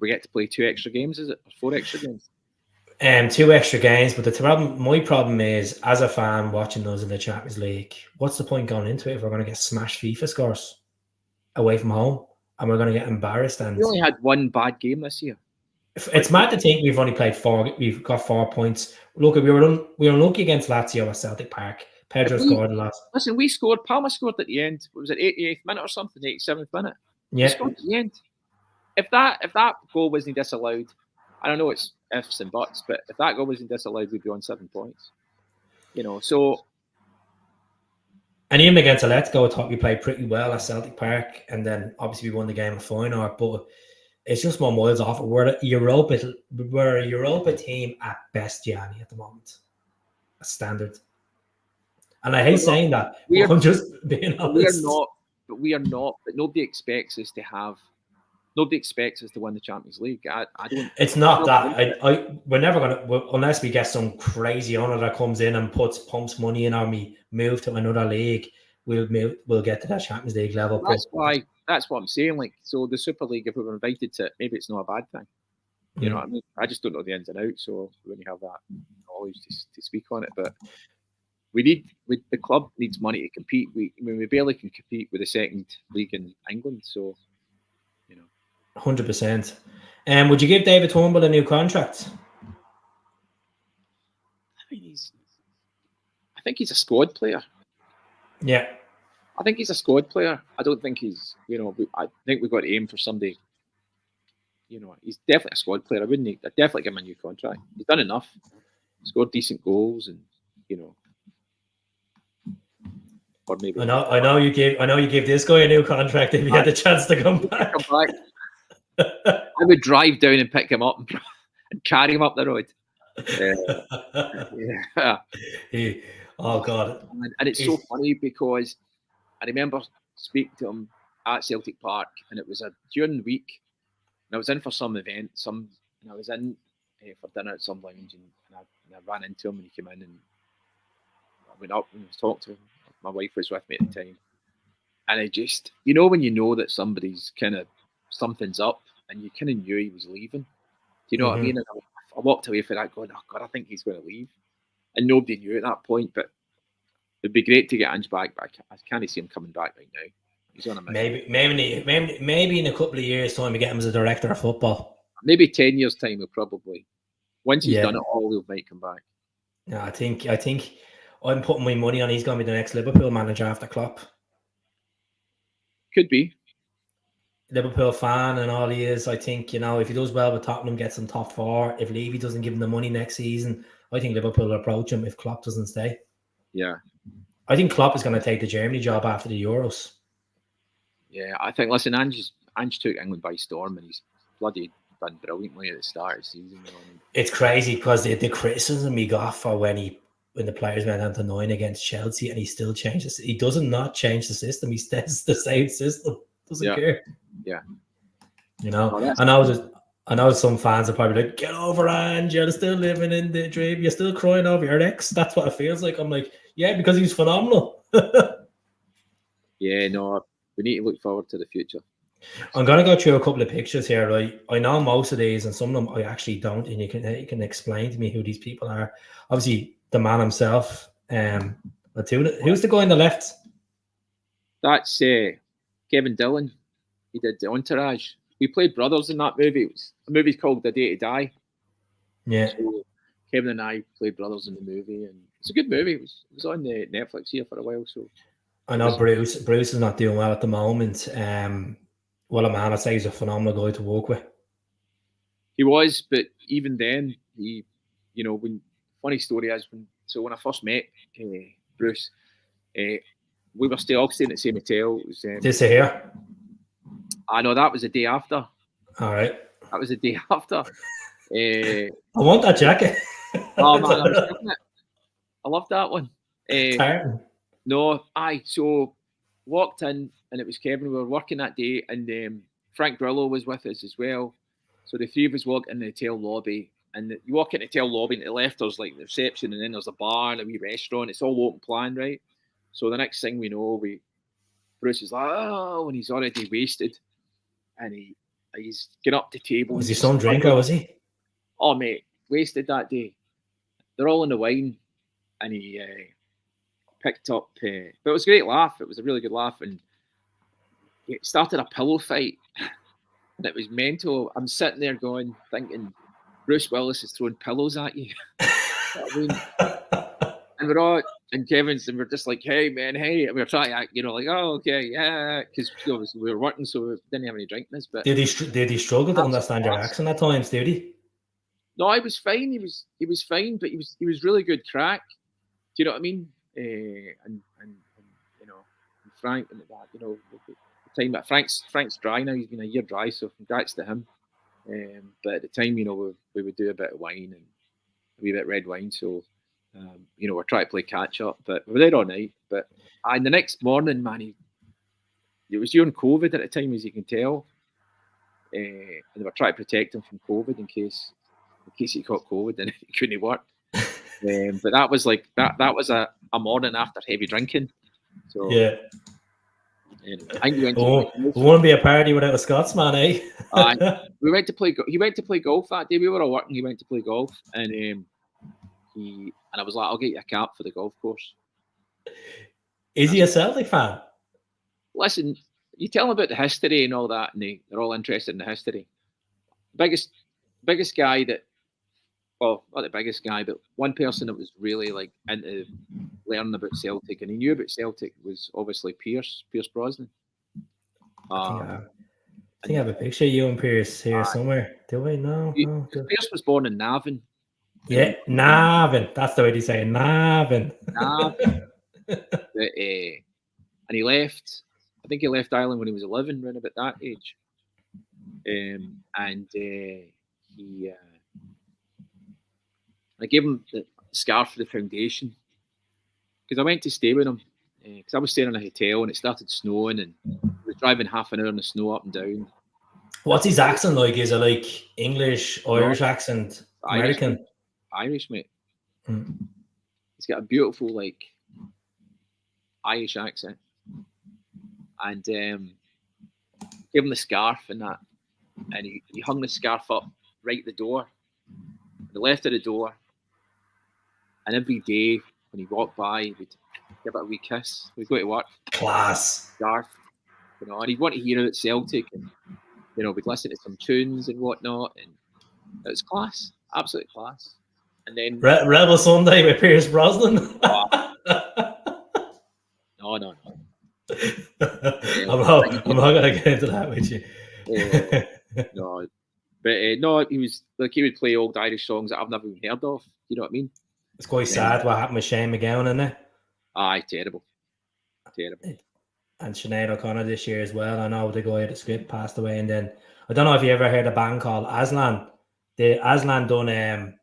we get to play 2 extra games, is it? Or 4 extra games? 2 extra games, but my problem is, as a fan watching those in the Champions League, what's the point going into it if we're going to get smashed FIFA scores away from home and we're going to get embarrassed? And we only had 1 bad game this year. It's mad to think we've only played 4. We've got 4 points. Look, we were unlucky against Lazio at Celtic Park. Pedro scored the last. Listen, we scored. Palma scored at the end. Was it 88th minute or something? 87th minute. Yeah. We scored at the end. If that goal wasn't disallowed, I don't know, it's ifs and buts, but if that goal wasn't disallowed, we'd be on 7 points. You know, so. And even against Atletico, I thought we played pretty well at Celtic Park, and then obviously we won the game at Feyenoord, but it's just more miles off. We're a Europa team at best, Gianni, at the moment. A standard. And I hate saying that. I'm just being honest. We are not. But nobody expects us to have. Nobody expects us to win the Champions League. I don't. It's not that. We're never gonna, unless we get some crazy owner that comes in and pumps money in, or we move to another league. We'll get to that Champions League level. That's what I'm saying. Like, so the Super League, if we were invited to, maybe it's not a bad thing. You know what I mean? I just don't know the ins and outs. So when you have that knowledge to speak on it, but the club needs money to compete. We barely can compete with the second league in England. So, you know, 100%. And would you give David Turnbull a new contract? I think he's a squad player. Yeah. I think he's a squad player. I don't think he's, I think we've got to aim for somebody. He's definitely a squad player. I'd definitely give him a new contract. He's done enough. Scored decent goals, and or maybe I know you gave this guy a new contract if he had the chance to come back. I would drive down and pick him up and carry him up the road. Yeah. Oh God! And it's so funny because I remember speaking to him at Celtic Park, and it was during the week, and I was in for some event, and I was in for dinner at some lounge, and I ran into him, and he came in, and I went up and was talking to him. My wife was with me at the time, and I just, when you know that something's up, and you kind of knew he was leaving. Do you know what I mean? And I walked away from that going, oh God, I think he's going to leave. And nobody knew at that point, but it'd be great to get Ange back. But I can't see him coming back right now. He's on a maybe in a couple of years' time we get him as a director of football. Maybe 10 years' time, he'll probably, once he's done it all, he'll might come back. No, I think I'm putting my money on he's going to be the next Liverpool manager after Klopp. Could be. Liverpool fan and all he is. I think, if he does well with Tottenham, gets him top 4. If Levy doesn't give him the money next season, I think Liverpool will approach him if Klopp doesn't stay. Yeah. I think Klopp is going to take the Germany job after the Euros. Yeah, I think, listen, Ange took England by storm, and he's bloody done brilliantly at the start of the season. It's crazy because the criticism he got for when the players went down to 9 against Chelsea, and he still changes. He doesn't not change the system. He stays the same system. Doesn't care. Yeah. I know some fans are probably like, get over Ange, you're still living in the dream, you're still crying over your ex. That's what it feels like. I'm like, yeah, because he's phenomenal. Yeah, no, we need to look forward to the future. I'm going to go through a couple of pictures here, right? I know most of these, and some of them I actually don't. And you can explain to me who these people are. Obviously, the man himself. But who's the guy on the left? That's Kevin Dillon. He did the Entourage. We played brothers in that movie. It was a movie called The Day to Die. Yeah. So Kevin and I played brothers in the movie, and it's a good movie. It was on the Netflix here for a while. So I know Bruce is not doing well at the moment. Well, a man, I'd say he's a phenomenal guy to work with. He was, but even then, when funny story is when I first met Bruce, we were still all staying at the same hotel. It was, this here. I know that was the day after. All right. That was the day after. I want that jacket. Oh man, I love that one. So walked in and it was Kevin. We were working that day, and Frank Grillo was with us as well. So the three of us walked in the hotel lobby, and you walk in the hotel lobby, and to the left there's like the reception, and then there's a bar and a wee restaurant. It's all open plan, right? So the next thing we know, Bruce is like, oh, and he's already wasted, and he's getting up to table. Was he some drinker? Was he? Oh mate, wasted that day. They're all in the wine, and he picked up. But it was a great laugh. It was a really good laugh, and it started a pillow fight. And it was mental. I'm sitting there thinking, Bruce Willis is throwing pillows at you. And we're all, and Kevin's, and we're just like, hey, man, hey. And we were trying to act, like, oh, okay, yeah. Because obviously we were working, so we didn't have any drink in us. But did he struggle to understand your accent at times, did he? No, he was fine. He was fine, but he was really good crack. Do you know what I mean? And Frank and that, the time that Frank's dry now. He's been a year dry, so congrats to him. But at the time, we would do a bit of wine and a wee bit of red wine. So, we're trying to play catch up, but we were there all night. But the next morning, man, it was during COVID at the time, as you can tell, and they were trying to protect him from COVID in case he got COVID and it couldn't work. But that was like that was a morning after heavy drinking. So yeah. I think it won't be a party without a Scotsman, eh? We went to play. He went to play golf that day. We were all working. He went to play golf, and I was like, "I'll get you a cap for the golf course." Is he a Celtic fan? Listen, you tell him about the history and all that, and they're all interested in the history. Biggest guy that, well, not the biggest guy, but one person that was really like into learning about Celtic and he knew about Celtic was obviously Pierce Brosnan. I think I have a picture of you and Pierce here somewhere. Do I? No. Pierce was born in Navan. Yeah, Navan. That's the way they say it. Navan. And he left. I think he left Ireland when he was 11, around about that age. I gave him the scarf for the foundation because I went to stay with him because I was staying in a hotel and it started snowing and we were driving half an hour in the snow up and down. What's his accent like? Is it like English, Irish accent, American? Irish, mate. He's got a beautiful like Irish accent, and gave him the scarf and that, and he hung the scarf up right at the door, the left of the door. And every day when he walked by, we'd give it a wee kiss. We'd go to work. Class. Scarf. And he'd want to hear about Celtic and, we'd listen to some tunes and whatnot. And it was class. Absolute class. And then... Rebel Sunday with Pierce Brosnan. No. I'm not going to get into that with you. No. But no, he would play old Irish songs that I've never even heard of. You know what I mean? It's quite sad what happened with Shane McGowan, isn't it? Aye, terrible. And Sinead O'Connor this year as well. I know the guy at the script passed away, and then I don't know if you ever heard a band called Aslan. The Aslan done a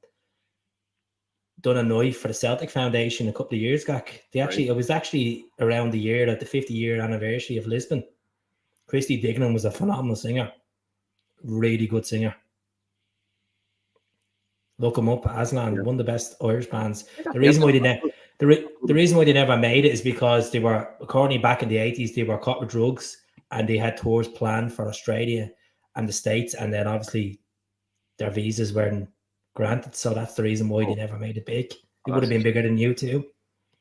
night for the Celtic Foundation a couple of years back. It was actually around the year that the 50-year anniversary of Lisbon. Christy Dignam was a phenomenal singer, really good singer. Look him up, Aslan, one of the best Irish bands. The reason why they never made it is because they were, according back in the 80s, they were caught with drugs and they had tours planned for Australia and the States, and then obviously their visas weren't granted, so that's the reason why they never made it big. They would have been bigger than you too.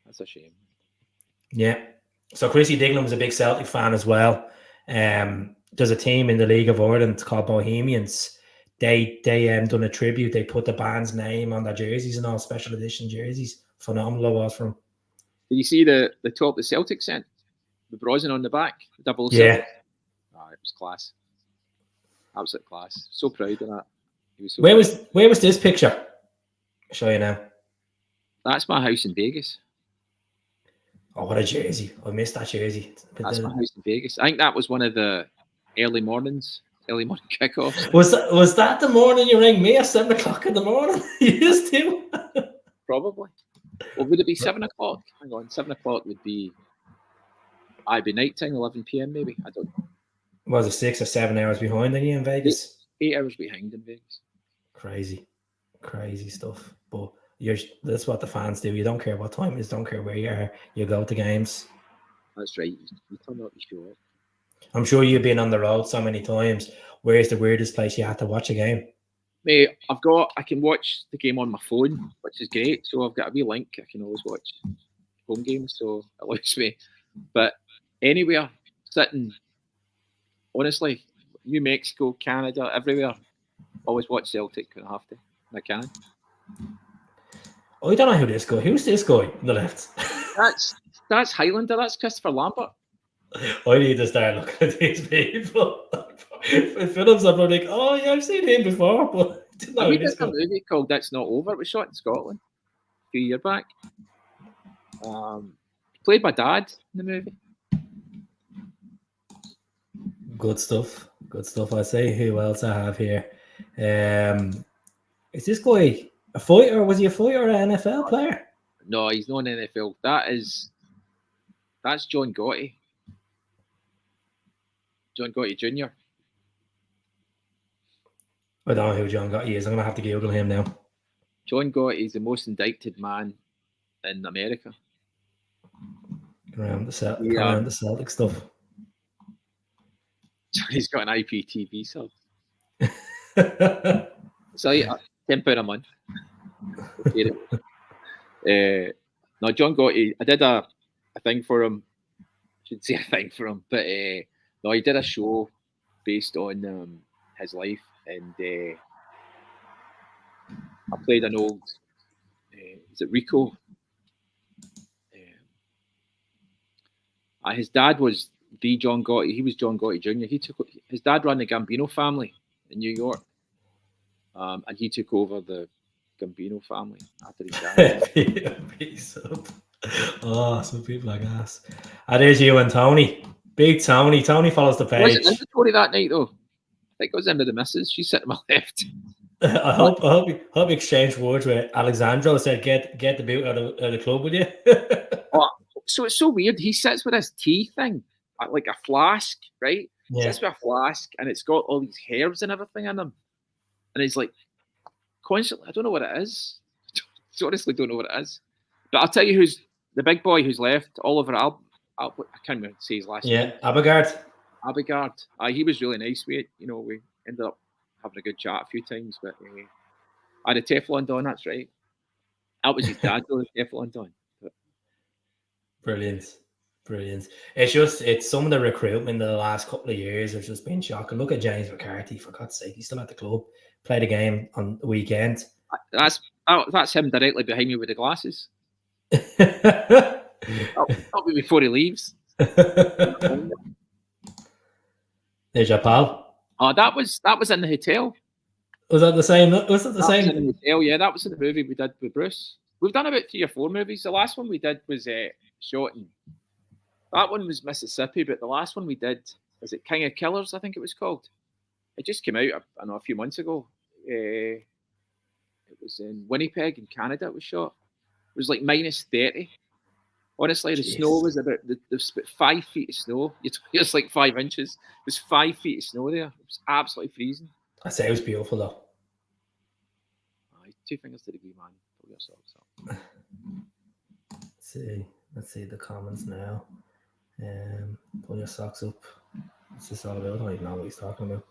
That's a shame. Yeah. So Chrissy Dignam was a big Celtic fan as well. There's a team in the League of Ireland called Bohemians. They done a tribute. They put the band's name on their jerseys and all, special edition jerseys. Phenomenal it was from. Did you see the top the Celtic sent? The Brosnan on the back, the 007. Yeah. It was class. Absolute class. So proud of that. He was so Where proud. was this picture? I'll show you now. That's my house in Vegas. Oh, what a jersey. I missed that jersey. That's my house in Vegas. I think that was one of the early morning kickoffs. Was that the morning you rang me at 7 o'clock in the morning? You used to? Probably. Or would it be 7 o'clock? Hang on, 7 o'clock would be I'd be night time, 11 p.m. maybe. I don't know. Was it 6 or 7 hours behind than you in Vegas? 8 hours behind in Vegas. Crazy stuff. But that's what the fans do. You don't care what time it is, don't care where you are. You go to games. That's right. You turn up, you show up. I'm sure you've been on the road so many times. Where's the weirdest place you had to watch a game? Mate, I can watch the game on my phone, which is great. So I've got a wee link. I can always watch home games, so it allows me. But anywhere, sitting, honestly, New Mexico, Canada, everywhere, always watch Celtic when I have to. I can. Oh, I don't know who this guy. Who's this guy on the left? That's Highlander. That's Christopher Lambert. I need to start looking at these people. Films, I'm like, oh yeah, I've seen him before, but I didn't know We did a movie called That's Not Over. It was shot in Scotland a few years back. Played my dad in the movie. Good stuff. I say who else I have here. Is this guy a fighter? Was he a fighter or an NFL player? No, he's not an NFL. That's John Gotti. John Gotti Jr. I don't know who John Gotti is. I'm gonna have to Google him now. John Gotti is the most indicted man in America. Around the Celtic stuff. He's got an IPTV sub. So yeah, £10 a month. No, John Gotti. I did a thing for him. I should say a thing for him, but no, he did a show based on his life, and I played an old. Is it Rico? His dad was the John Gotti. He was John Gotti Jr. His dad ran the Gambino family in New York, and he took over the Gambino family after he died. Oh, some people like us. There's you and Tony. Big Tony. Tony follows the page. Wasn't in the Tony that night though. I think it was in with the missus. She's sitting to my left. I hope you exchanged words with Alexandro. Said get the boot out of the club with you. So it's so weird. He sits with his tea thing, like a flask, right? Yeah. Sits with a flask, and it's got all these herbs and everything in them. And he's like, constantly, I don't know what it is. I honestly don't know what it is. But I'll tell you who's the big boy who's left, Oliver I can't remember say his last name. Yeah, Abigard. He was really nice with it. You know, we ended up having a good chat a few times, but I had a Teflon Don, that's right. That was his dad, though, the Teflon Don. But... Brilliant. It's some of the recruitment in the last couple of years has just been shocking. Look at James McCarthy, for God's sake. He's still at the club. Played a game on the weekend. That's him directly behind me with the glasses. That'll be before he leaves. There's your pal. Oh, that was in the hotel. Was that the same? Was it the same? Was in the hotel, yeah. That was in the movie we did with Bruce. We've done about 3 or 4 movies. The last one we did was shot in. That one was Mississippi, but the last one we did, is it King of Killers, I think it was called. It just came out, I don't know, a few months ago. It was in Winnipeg in Canada it was shot. It was like minus 30. Honestly, the snow was about 5 feet of snow. It's like 5 inches. It was 5 feet of snow there. It was absolutely freezing. I say it was beautiful though. 2 fingers to the green man. Pull your socks up. Let's see the comments now. Pull your socks up. What's this all about? I don't even know what he's talking about.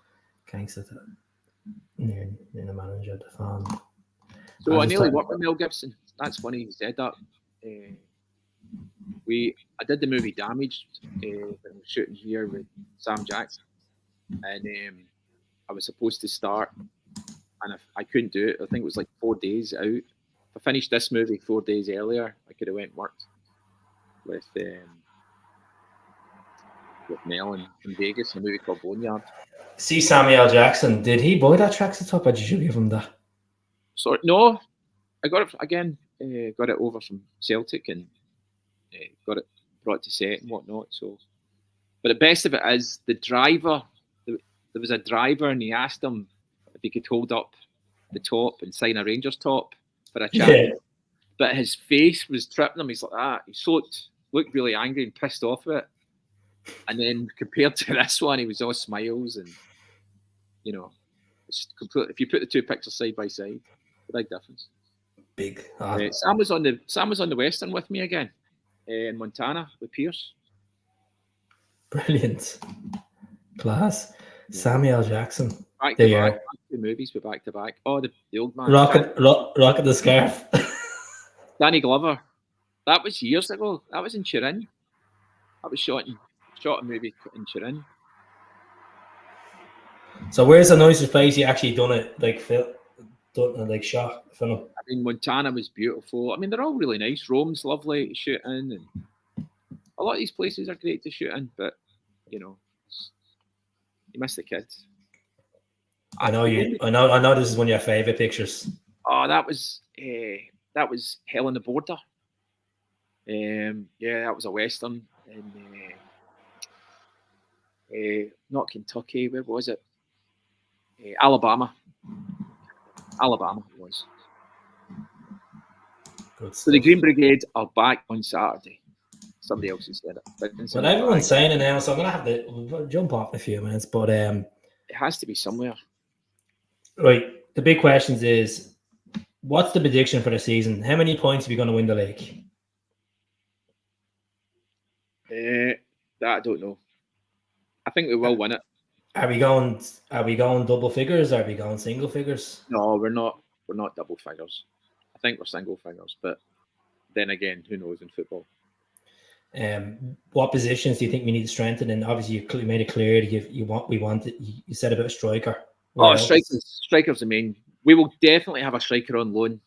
Gangster near the manager, the fan. So I nearly worked with Mel Gibson. That's funny you said that. I did the movie Damaged when I was shooting here with Sam Jackson, and I was supposed to start, and I couldn't do it. I think it was like 4 days out. If I finished this movie 4 days earlier, I could have went and worked with Mel in Vegas in a movie called Boneyard. See Samuel Jackson. Did he buy that tracksuit top, or did you give him that? So no, I got it again. Got it over from Celtic and got it brought to set and whatnot. So, but the best of it is the driver. There was a driver, and he asked him if he could hold up the top and sign a Rangers top for a chat. Yeah. But his face was tripping him. He's like, he looked really angry and pissed off at it. And then compared to this one, he was all smiles and, you know, it's completely. If you put the two pictures side by side, a big difference. Big. Sam was on the Western with me again in Montana with Pierce. Brilliant, class. Yeah. Samuel Jackson. Back to back. Two movies, but back to back. Oh, the old man. Rocket the Scarf. Danny Glover. That was years ago. That was in Turin. That was shot a movie in Turin. So where's the nicest place you actually done it? Shot film. I mean, Montana was beautiful. I mean, they're all really nice. Rome's lovely to shoot in, and a lot of these places are great to shoot in. But you know, you miss the kids. I know this is one of your favorite pictures. Oh, that was Hell on the Border. Yeah, that was a Western in not Kentucky. Where was it? Alabama. Alabama it was. Good so the Green Brigade are back on Saturday. Somebody else has said it. But everyone's saying it now, so I'm gonna have to jump off in a few minutes. But it has to be somewhere. Right. The big questions is, what's the prediction for the season? How many points are we going to win the league? That I don't know. I think we will win it. Are we going double figures? Or are we going single figures? No, we're not. We're not double figures. I think we're single figures. But then again, who knows in football? What positions do you think we need to strengthen? And obviously, you made it clear that you said about a striker. Striker's the main. We will definitely have a striker on loan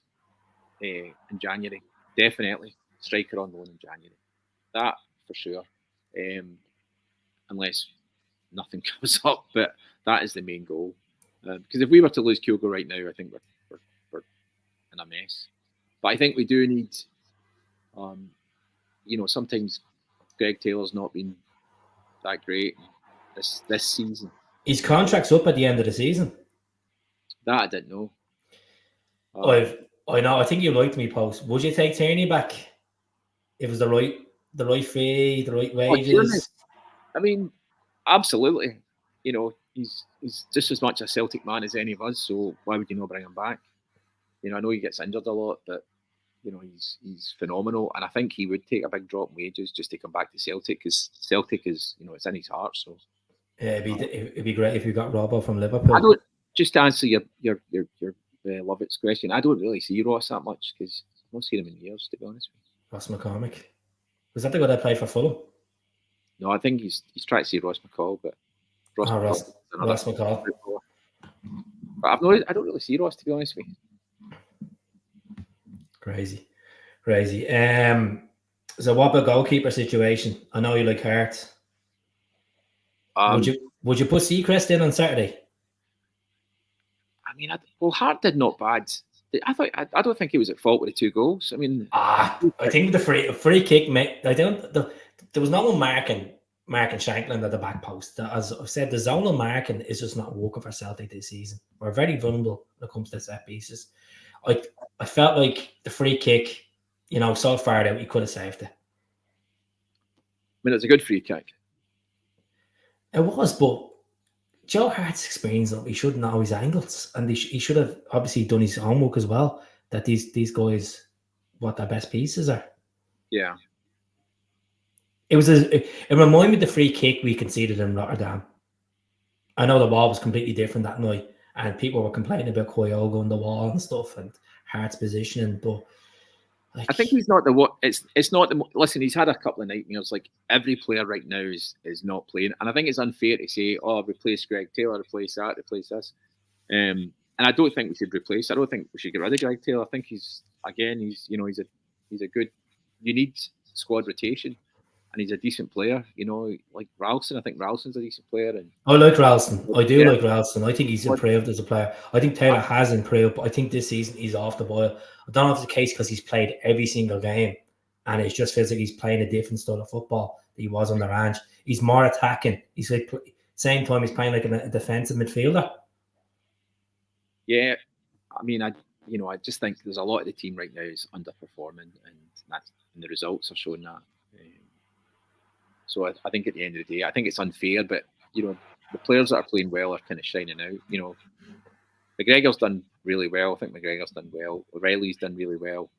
in January. Definitely striker on loan in January. That for sure. Unless nothing comes up, but that is the main goal. Because if we were to lose Kyogo right now, I think we're in a mess. But I think we do need. Sometimes Greg Taylor's not been that great this season. His contract's up at the end of the season. That I didn't know. I know. I think you liked me post. Would you take Tierney back? If it was the right fee, the right wages. I mean, absolutely. You know, he's just as much a Celtic man as any of us. So why would you not bring him back? You know, I know he gets injured a lot, but you know he's phenomenal, and I think he would take a big drop in wages just to come back to Celtic, because Celtic is, you know, it's in his heart. So. Yeah, it'd be great if you got Robbo from Liverpool. I don't, just to answer your Lovett's question, I don't really see Ross that much because I've not seen him in years, to be honest with you. Ross McCormick. Was that the guy that played for Fulham? No, I think he's trying to see Ross McCall, but Ross McCall. But I don't really see Ross, to be honest with you. Crazy. So what about goalkeeper situation? I know you like Hart. Would you put Seacrest in on Saturday? I mean, Hart did not bad. I don't think he was at fault with the 2 goals. I mean, I think the free kick. There was no one marking Shankland at the back post. As I've said, the zonal marking is just not working for Celtic this season. We're very vulnerable when it comes to set pieces. I felt like the free kick, you know, so far out, he could have saved it. I mean, it's a good free kick. It was, but Joe Hart's experience, he should know his angles, and he should have obviously done his homework as well. That these guys, what their best pieces are. Yeah. It reminded me of the free kick we conceded in Rotterdam. I know the wall was completely different that night, and people were complaining about Kyogo on the wall and stuff, and Hart's positioning. But like, I think he's not the what. It's not the. Listen, he's had a couple of nightmares. Like every player right now is not playing, and I think it's unfair to say, "Oh, replace Greg Taylor, replace that, replace this." And I don't think we should replace. I don't think we should get rid of Greg Taylor. I think he's he's a good. You need squad rotation, and he's a decent player. Like Ralston. I think Ralston's a decent player, and I like Ralston. I do yeah, like Ralston. I think he's improved as a player. I think Taylor has improved, but I think this season he's off the boil. I don't know if it's the case because he's played every single game, and it just feels like he's playing a different style of football that he was on the ranch. He's more attacking. He's like same time he's playing like a defensive midfielder. yeah. I mean, I just think there's a lot of the team right now is underperforming, and the results are showing that. So I think at the end of the day, I think it's unfair, but the players that are playing well are kind of shining out. McGregor's done really well. I think McGregor's done well. O'Reilly's done really well.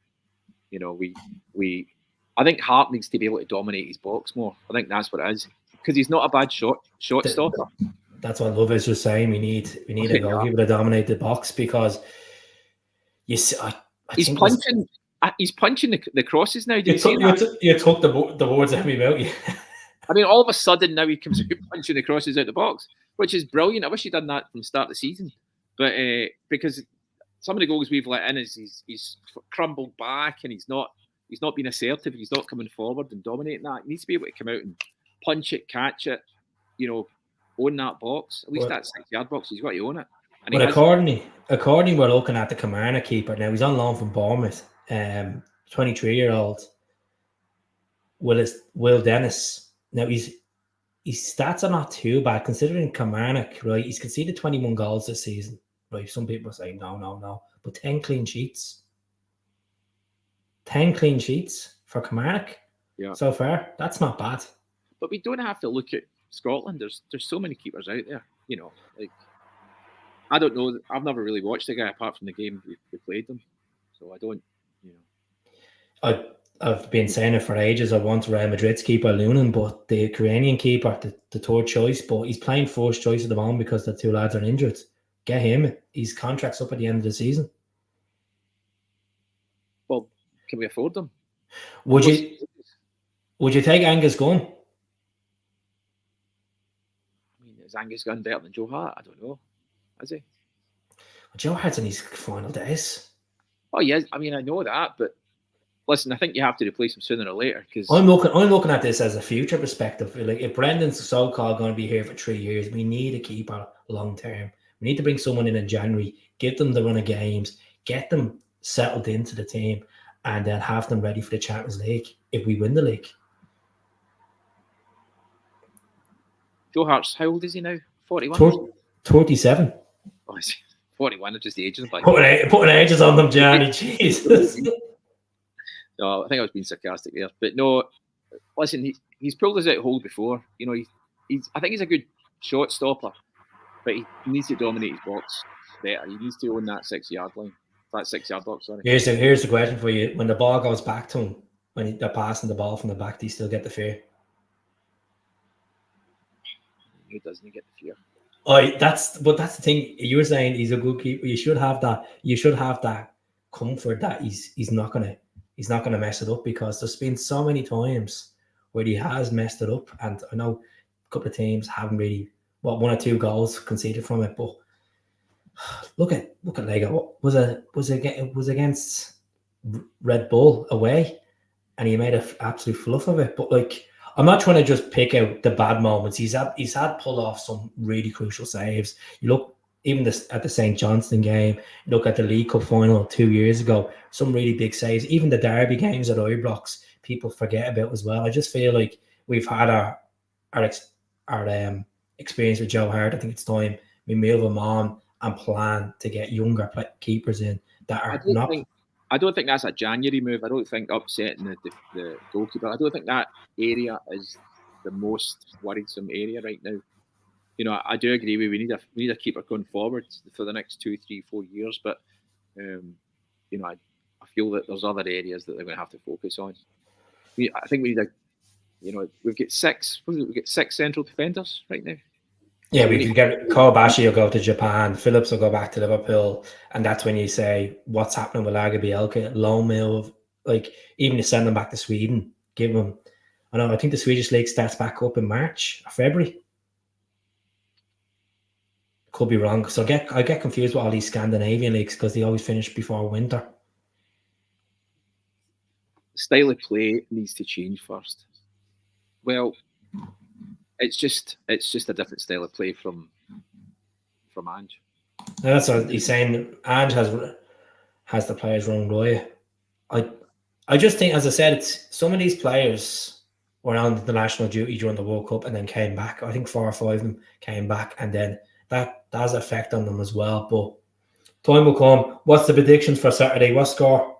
I think Hart needs to be able to dominate his box more. I think that's what it is, because he's not a bad shot stopper. That's what Love is just saying. We need a goalkeeper to dominate the box, because you see, he's punching. He's punching the crosses now. You took the words out of my mouth. I mean, all of a sudden now he comes out punching the crosses out the box, which is brilliant. I wish he'd done that from the start of the season, but because some of the goals we've let in is he's crumbled back, and he's not being assertive. He's not coming forward and dominating that. He needs to be able to come out and punch it, catch it, own that box. At least that 6-yard box, he's got to own it. And but accordingly, we're looking at the Kilmarnock keeper now. He's on loan from Bournemouth. 23-year-old Will Dennis. Now his stats are not too bad considering Kilmarnock, right? He's conceded 21 goals this season, right? Some people say no, but 10 clean sheets. 10 clean sheets for Kilmarnock so far. That's not bad. But we don't have to look at Scotland. There's so many keepers out there. Like I don't know. I've never really watched the guy apart from the game we played them, so I don't. I've been saying it for ages. I want Real Madrid's keeper Lunin, but the Ukrainian keeper, the third choice, but he's playing first choice at the moment because the two lads are injured. Get him. His contract's up at the end of the season. Well, can we afford them? Would you take Angus Gunn? I mean, is Angus Gunn better than Joe Hart? I don't know. Is he? Well, Joe Hart's in his final days. Oh yes, I mean I know that, but listen, I think you have to replace him sooner or later. Because I'm looking at this as a future perspective. Like if Brendan's so-called going to be here for 3 years, we need a keeper long term. We need to bring someone in January, give them the run of games, get them settled into the team, and then have them ready for the Champions League if we win the league. Joe Hart's, how old is he now? 41? 37. Oh, is he? 41, just the ages. Putting ages on them, Gianni. Jesus. No, I think I was being sarcastic there. But no, listen, he's pulled us out hold before. I think he's a good shot stopper, but he needs to dominate his box better. He needs to own that 6-yard line. That 6-yard box, sorry. Here's the question for you. When the ball goes back to him, when they're passing the ball from the back, do you still get the fear? Who doesn't get the fear? That's the thing. You were saying he's a good keeper. You should have that comfort that he's not gonna mess it up, because there's been so many times where he has messed it up, and I know a couple of teams haven't really 1 or 2 goals conceded from it. But look at Lego. Was against Red Bull away, and he made an absolute fluff of it. But like, I'm not trying to just pick out the bad moments. He's had pulled off some really crucial saves. You look even at the St. Johnstone game. You look at the League Cup final 2 years ago. Some really big saves. Even the Derby games at Ibrox, people forget about as well. I just feel like we've had our experience with Joe Hart. I think it's time we move him on and plan to get younger keepers in that are not. I don't think that's a January move. I don't think upsetting the goalkeeper. I don't think that area is the most worrisome area right now. I do agree we need a keeper going forward for the next 2, 3, 4 years. But I feel that there's other areas that they're going to have to focus on. I think we need we've got 6 central defenders right now. Yeah, we could get Kobayashi will go to Japan, Phillips will go back to Liverpool, and that's when you say what's happening with Lager Bielka, loan move, like even to send them back to Sweden, give them. I think the Swedish league starts back up in March or February. Could be wrong, so I get confused with all these Scandinavian leagues because they always finish before winter. Style of play needs to change first. Well, it's just a different style of play from Ange. That's what he's saying. Ange has the players run riot. I just think, as I said, it's some of these players were on the national duty during the World Cup and then came back. I think 4 or 5 of them came back, and then that has an effect on them as well. But time will come. What's the predictions for Saturday? What score?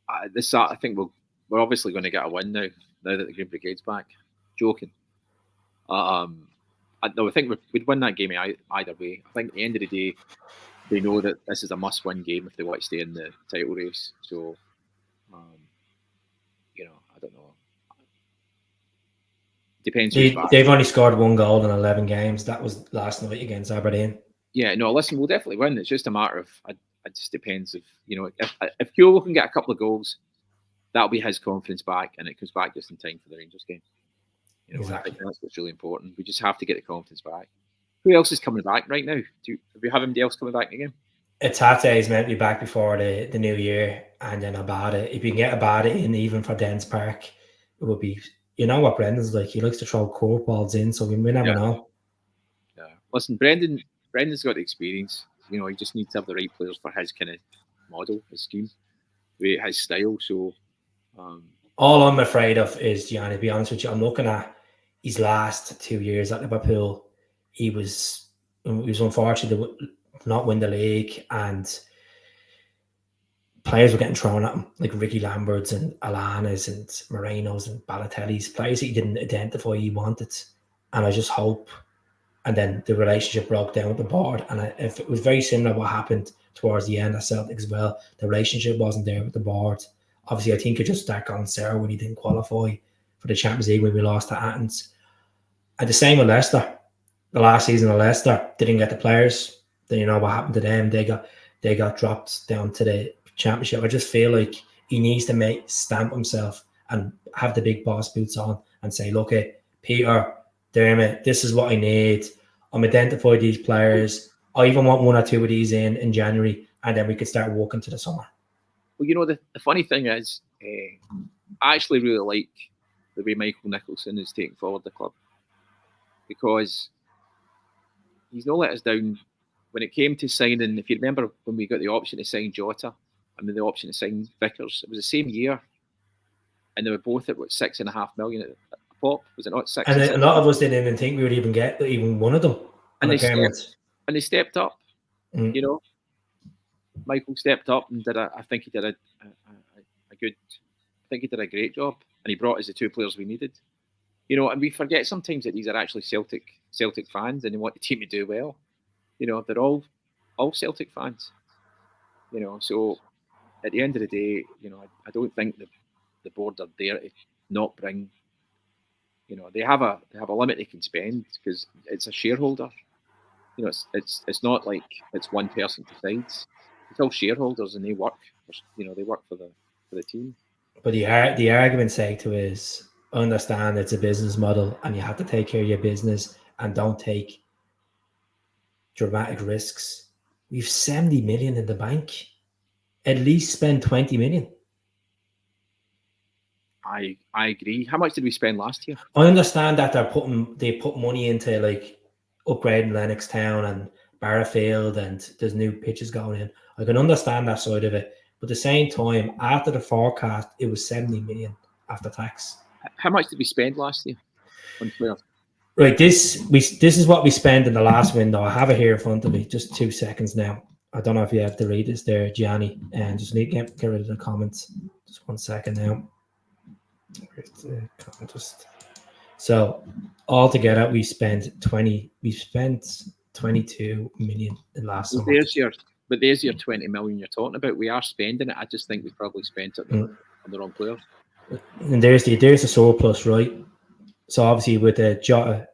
I think we're obviously going to get a win now that the Green Brigade's back. Joking. I think we'd win that game either way. I think at the end of the day, they know that this is a must-win game if they want to stay in the title race. So, I don't know. Depends who's back. They've only scored 1 goal in 11 games. That was last night against Aberdeen. Yeah, no, listen, we'll definitely win. It's just a matter of it just depends if Kyogo can get a couple of goals, that'll be his confidence back, and it comes back just in time for the Rangers game. Exactly. I think that's what's really important. We just have to get the confidence back. Who else is coming back right now? Have we have anybody else coming back again? Tate is meant to be back before the new year, and then Abada. If you can get Abada in even for Dens Park, it would be. You know what Brendan's like. He likes to throw curveballs in, so we never know. Yeah. Listen, Brendan's got the experience. He just needs to have the right players for his kind of model, his scheme, his style. So, all I'm afraid of is, Gianni, to be honest with you, I'm looking at his last 2 years at Liverpool. He was unfortunate to not win the league, and players were getting thrown at him, like Ricky Lamberts and Alanas and Morenos and Balotelli's, players that he didn't identify he wanted. And I just hope. And then the relationship broke down with the board. And if it was very similar to what happened towards the end at Celtic as well, the relationship wasn't there with the board. Obviously, I think it just started going sour when he didn't qualify for the Champions League when we lost to Athens. And the same with Leicester. The last season of Leicester, didn't get the players. Then you know what happened to them. They got dropped down to the Championship. I just feel like he needs to stamp himself and have the big boss boots on and say, look, Peter, Dermot, this is what I need. I'm identifying these players. I even want 1 or 2 of these in January, and then we could start walking to the summer. Well, the funny thing is, I actually really like the way Michael Nicholson is taking forward the club, because he's not let us down when it came to signing. If you remember when we got the option to sign Jota, and then the option to sign Vickers, it was the same year, and they were both at $6.5 million a pop. Was it not 6? And a lot of us didn't even think we would even get even one of them. And they stepped up. Michael stepped up and did I think he did a great job, and he brought us the 2 players we needed. And we forget sometimes that these are actually Celtic fans, and they want the team to do well. They're all Celtic fans. So at the end of the day, I don't think the board are there to not bring. They have a limit they can spend because it's a shareholder. It's not like it's one person decides. It's all shareholders, and they work. They work for the team. But the argument's sake to is, understand it's a business model, and you have to take care of your business and don't take dramatic risks. We've 70 million in the bank. At least spend 20 million. I agree. How much did we spend last year? I understand that they put money into like upgrading Lennoxtown and Barrafield, and there's new pitches going in. I can understand that side of it, but at the same time, after the forecast, it was 70 million after tax. How much did we spend last year on players? Right, this is what we spent in the last window. I have it here in front of me. Just 2 seconds now. I don't know if you have to read this there, Gianni, and just need to get rid of the comments. Just 1 second now. So altogether, we spent 22 million in last summer. There's your 20 million you're talking about. We are spending it. I just think we probably spent it on the wrong players. And there's the surplus, right? So obviously with the Jota,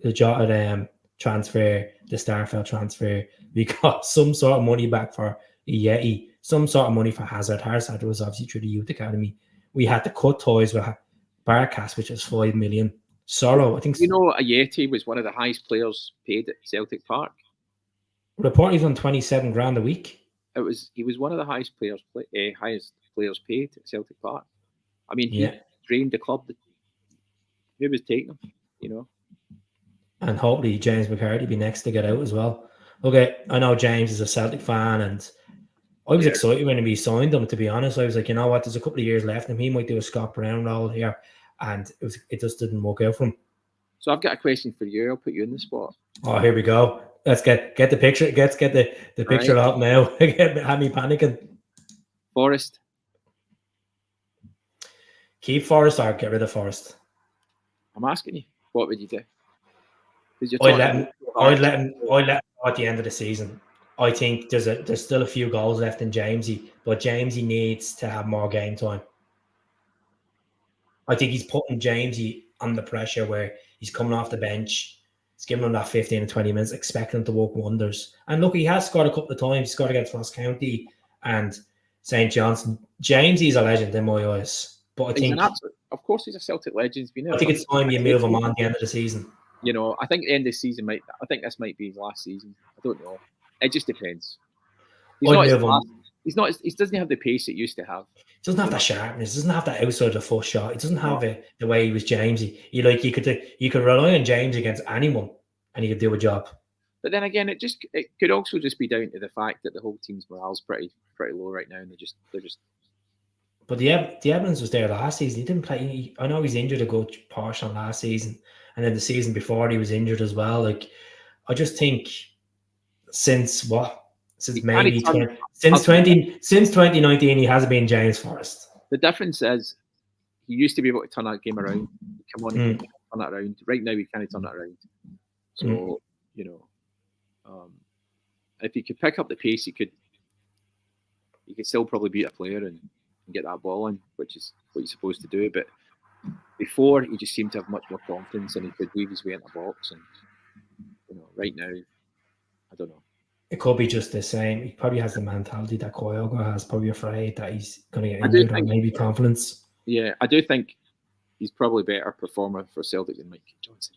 the Jota transfer, the Starfelt transfer. We got some sort of money back for Yeti, some sort of money for Hazard. Hazard was obviously through the youth academy. We had to cut toys with Barkas, which was 5 million. Sorrow, I think. You know, Ayeti was one of the highest players paid at Celtic Park. Report he's on 27 grand a week. He was one of the highest players paid at Celtic Park. I mean, he Yeah. drained the club. Who was taking him? You know. And hopefully James McCarthy be next to get out as well. Okay, I know James is a Celtic fan, and I was excited when we signed him, to be honest. I was like, you know what, there's a couple of years left, and he might do a Scott Brown role here, and it just didn't work out for him. So I've got a question for you. I'll put you in the spot. Oh, here we go. Let's get the picture. Let's get the picture Right. up now. Had me panicking. Forrest. Keep Forrest or get rid of Forrest? I'm asking you, what would you do? I'd let him at the end of the season. I think there's still a few goals left in Jamesy, but Jamesy needs to have more game time. I think he's putting Jamesy under pressure where he's coming off the bench. He's giving him that 15 and 20 minutes, expecting him to work wonders. And look, he has scored a couple of times. He scored against Ross County and St. Johnson. Jamesy's a legend in my eyes. But I think, of course, he's a Celtic legend. I think it's time you move him on at the end of the season. You know, I think the end of the season I think this might be his last season. I don't know. It just depends. He doesn't have the pace it used to have. He doesn't have that sharpness. He doesn't have that outside the foot shot. He doesn't have the way he was Jamesy. You could rely on James against anyone, and he could do a job. But then again, it could also just be down to the fact that the whole team's morale's pretty low right now, and they're just. But the evidence was there last season. He didn't play. I know he's injured a good portion last season, and then the season before he was injured as well. Like, I just think since 2019 he hasn't been James Forrest. The difference is he used to be able to turn that game around. Come on, turn that around. Right now he can't turn that around. So you know, if he could pick up the pace, he could still probably beat a player and get that ball in, which is what he's supposed to do. But before, he just seemed to have much more confidence and he could weave his way in the box. And you know, right now, I don't know. It could be just the same. He probably has the mentality that Kyogo has, probably afraid that he's going to get injured or maybe confidence. Yeah, I do think he's probably a better performer for Celtic than Mikey Johnson.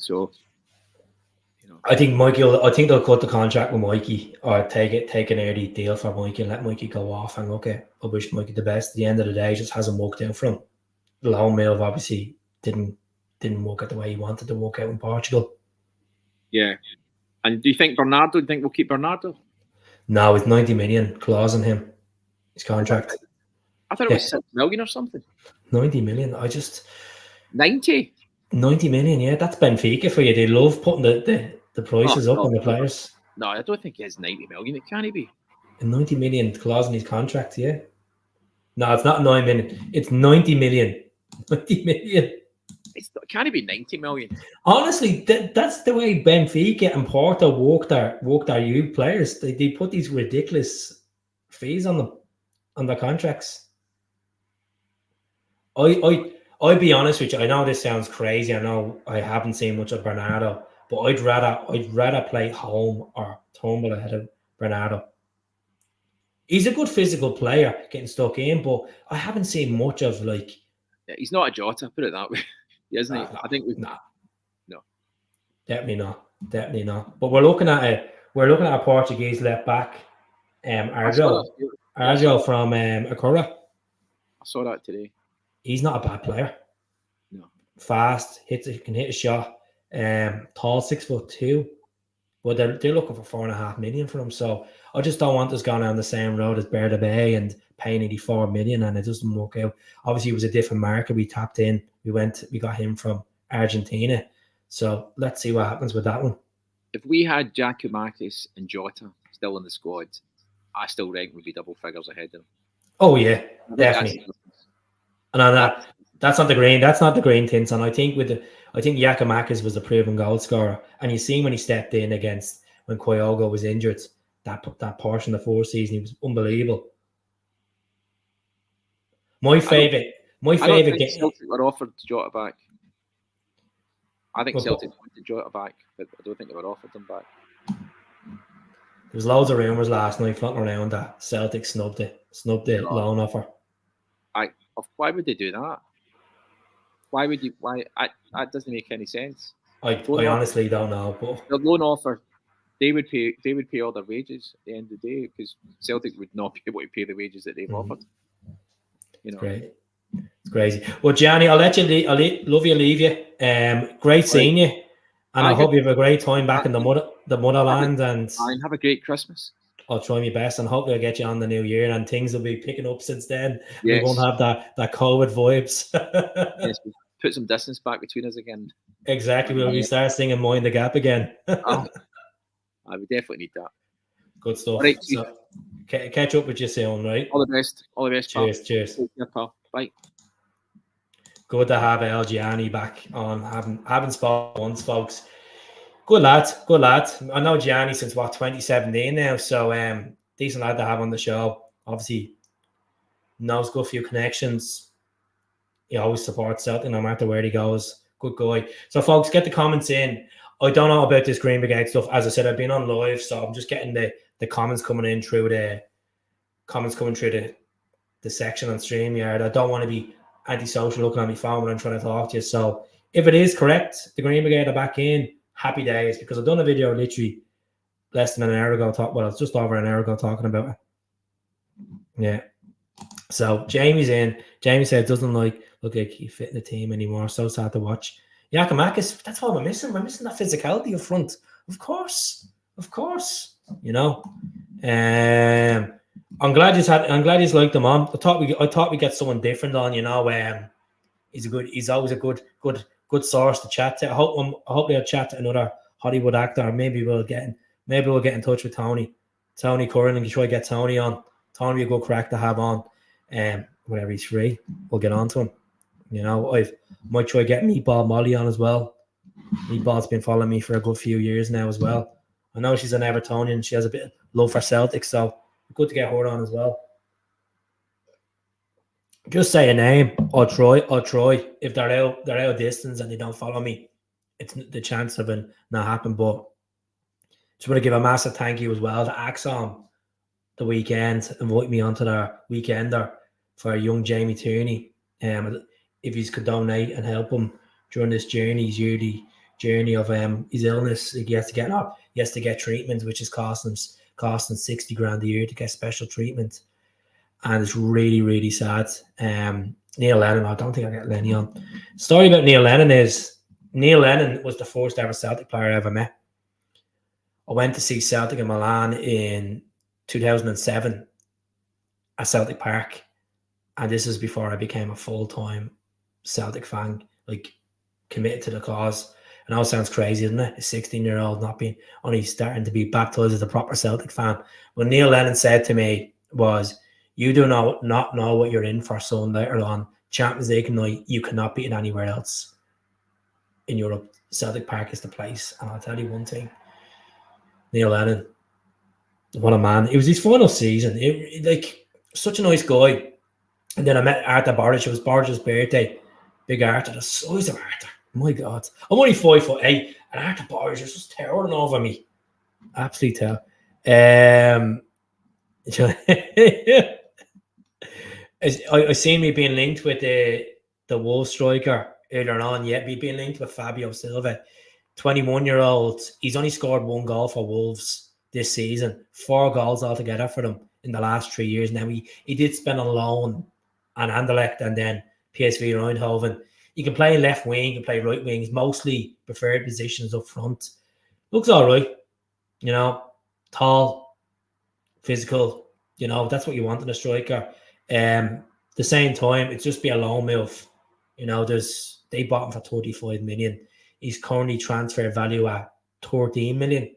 So, you know, I think they'll cut the contract with Mikey or take an early deal for Mikey and let Mikey go off. And look, I wish Mikey the best. At the end of the day, it just hasn't worked out for him. The loan move obviously didn't work out the way he wanted to work out in Portugal. Yeah. And do you think we'll keep Bernardo? No, with 90 million clause in him, his contract. I thought it was 6 million or something. 90 million. 90 million, yeah. That's Benfica for you. They love putting the prices up on the players. No, I don't think he has 90 million. It can't be. A 90 million clause in his contract, yeah. No, it's not 9 million. It's 90 million. 90 million. It can't be 90 million. Honestly, that's the way Benfica and Porto worked our youth players. They put these ridiculous fees on them, on their contracts. I'd be honest with you. I know this sounds crazy. I know I haven't seen much of Bernardo, but I'd rather play home or Turnbull ahead of Bernardo. He's a good physical player, getting stuck in, but I haven't seen much of like. Yeah, he's not a Jota, put it that way. Isn't he? I think no, definitely not. But we're looking at a Portuguese left back, Arjo from Acura. I saw that today. He's not a bad player. No, fast, can hit a shot. Tall, 6'2", but they're looking for 4.5 million for him. So I just don't want us going down the same road as Berda Bay and paying 84 million, and it doesn't work out. Obviously, it was a different market. We tapped in. We got him from Argentina. So let's see what happens with that one. If we had Giacomakis and Jota still in the squad, I still reckon we'd be double figures ahead of them. Oh yeah, definitely. And that's not the green. That's not the green tints. And I think Giacomakis was a proven goal scorer. And you see when he stepped in when Kyogo was injured, that portion of the 4th season, he was unbelievable. My favorite game. Celtic were offered Jota back. I think But Celtic wanted Jota back, but I don't think they were offered him back. there's loads of rumours last night floating around that Celtic snubbed the loan offer. Why would they do that? Why would you? Why? That doesn't make any sense. I honestly don't know, but the loan offer, they would pay all their wages at the end of the day, because Celtic would not be able to pay the wages that they've offered. You know, great. It's crazy. Well, Gianni, I'll let you love you, leave you. Great seeing you, and I hope you have a great time back in the motherland. And have a great Christmas. I'll try my best, and hopefully I'll get you on the new year, and things will be picking up since then. Yes. We won't have that COVID vibes. Yes, we put some distance back between us again. Exactly. We'll be start singing "Mind the Gap" again. I would definitely need that. Good stuff. Right, so, catch up with you soon, right? All the best. All the best, pal. Cheers. Yeah, pal. Bye. Good to have El Gianni back on. Haven't spoken once, folks. Good lad. I know Gianni since 2017 now, so decent lad to have on the show. Obviously, knows a good few connections. He always supports Celtic no matter where he goes. Good guy. So, folks, get the comments in. I don't know about this Green Brigade stuff. As I said, I've been on live, so I'm just getting the comments coming in through the section on StreamYard. I don't want to be antisocial looking at my phone when I'm trying to talk to you. So if it is correct, the Green Brigade are back in. Happy days, because I've done a video literally less than an hour ago. It's just over an hour ago talking about it. Yeah. So Jamie's in. Jamie said doesn't look like he fit in the team anymore. So sad to watch. Giacomakis, that's what we're missing. We're missing that physicality up front. Of course. You know. I'm glad he's liked them on. I thought we get someone different on. You know, he's always a good source to chat to. I hope they'll chat to another Hollywood actor. Or maybe we'll get in touch with Tony Curran, and try to get Tony on. Tony be a good crack to have on. Whenever he's free, we'll get on to him. You know, I might try getting Meatball Molly on as well. Meatball's been following me for a good few years now as well. I know she's an Evertonian. She has a bit of love for Celtic, so good to get her on as well. Just say a name. I'll try. If they're out of distance and they don't follow me, it's the chance of it not happen. But just want to give a massive thank you as well to Axon the weekend. Invite me onto their weekender for young Jamie Tierney. If he could donate and help him during this journey, journey of his illness, he has to get treatment, which is costing $60,000 a year to get special treatment, and it's really, really sad. Neil Lennon, I don't think I get Lenny on. Story about Neil Lennon is Neil Lennon was the first ever Celtic player I ever met. I went to see Celtic in Milan in 2007 at Celtic Park, and this is before I became a full-time Celtic fan, like committed to the cause. I know it sounds crazy, isn't it? A 16-year-old only starting to be baptized as a proper Celtic fan. What Neil Lennon said to me was, "You do not know what you're in for, son. Later on, Champions League night, you cannot beat it anywhere else in Europe. Celtic Park is the place." And I'll tell you one thing, Neil Lennon, what a man! It was his final season. Like such a nice guy. And then I met Arthur Boric. It was Boric's birthday. Big Arthur, the size of Arthur. My God. I'm only 5'8", and Arthur Boric is just towering over me. Absolute terror. I seen me being linked with the Wolves striker earlier on. Yeah, me being linked with Fabio Silva, 21-year-old. He's only scored 1 goal for Wolves this season. 4 goals altogether for them in the last 3 years. Now he did spend on loan on Anderlecht and then PSV Eindhoven. You can play left wing, you can play right wing. He's mostly preferred positions up front. Looks all right, you know, tall, physical. You know, that's what you want in a striker. The same time, it's just be a loan move. You know, they bought him for 35 million. He's currently transfer value at 13 million.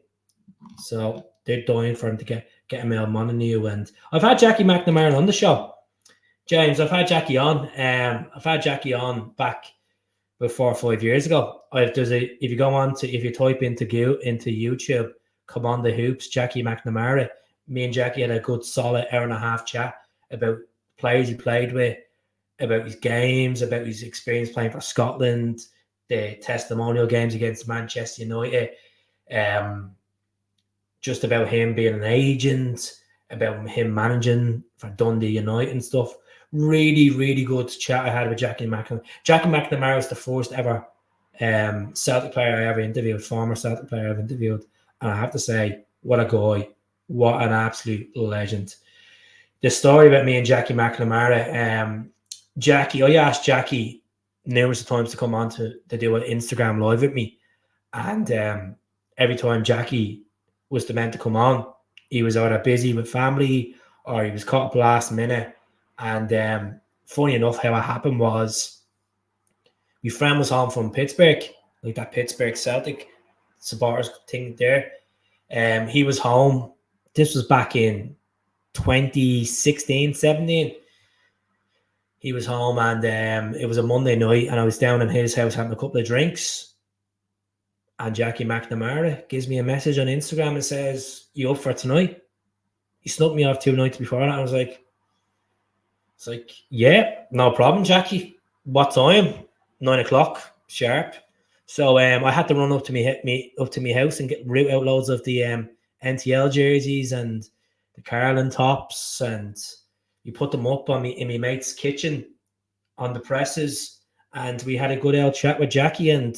So they're dying for him to get him out of Molineux. And I've had Jackie McNamara on the show. James, I've had Jackie on. I've had Jackie on back about 4 or 5 years ago. If you type into YouTube, come on the hoops, Jackie McNamara. Me and Jackie had a good solid hour and a half chat about players he played with, about his games, about his experience playing for Scotland, the testimonial games against Manchester United, just about him being an agent, about him managing for Dundee United and stuff. Really, really good chat I had with Jackie McNamara. Jackie McNamara was the first ever Celtic player I ever interviewed, former Celtic player I've interviewed. And I have to say, what a guy. What an absolute legend. The story about me and Jackie McNamara, I asked Jackie numerous times to come on to do an Instagram live with me. And every time Jackie was meant to come on, he was either busy with family or he was caught up last minute. And funny enough, how it happened was my friend was home from Pittsburgh, like that Pittsburgh Celtic supporters thing there. He was home. This was back in 2016, 17. He was home and it was a Monday night and I was down in his house having a couple of drinks. And Jackie McNamara gives me a message on Instagram and says, "You up for tonight?" He snubbed me off 2 nights before that. I was like, yeah, no problem, Jackie. What time? 9 o'clock sharp. So I had to run up to me house and root out loads of the NTL jerseys and the Carlin tops, and you put them up on me in my mate's kitchen on the presses, and we had a good old chat with Jackie, and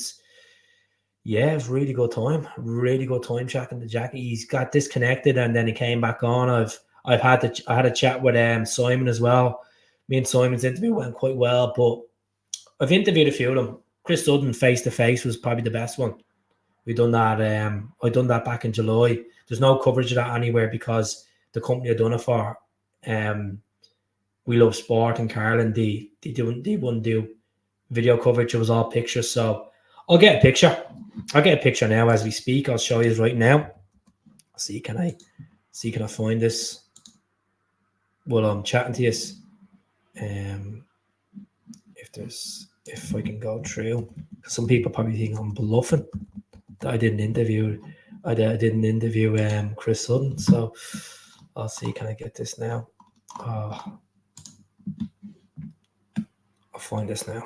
yeah, it was really good time chatting to Jackie. He's got disconnected and then he came back on. I had a chat with Simon as well. Me and Simon's interview went quite well, but I've interviewed a few of them. Chris Sutton face to face was probably the best one. We done that. I done that back in July. There's no coverage of that anywhere because the company I done it for, We Love Sport in Carlin. They wouldn't do video coverage. It was all pictures. So I'll get a picture. I'll get a picture now as we speak. I'll show you right now. See, can I find this while I'm chatting to you? If I can go through, some people probably think I'm bluffing that I didn't interview Chris Sutton. So I'll see. Can I get this now? I'll find this now.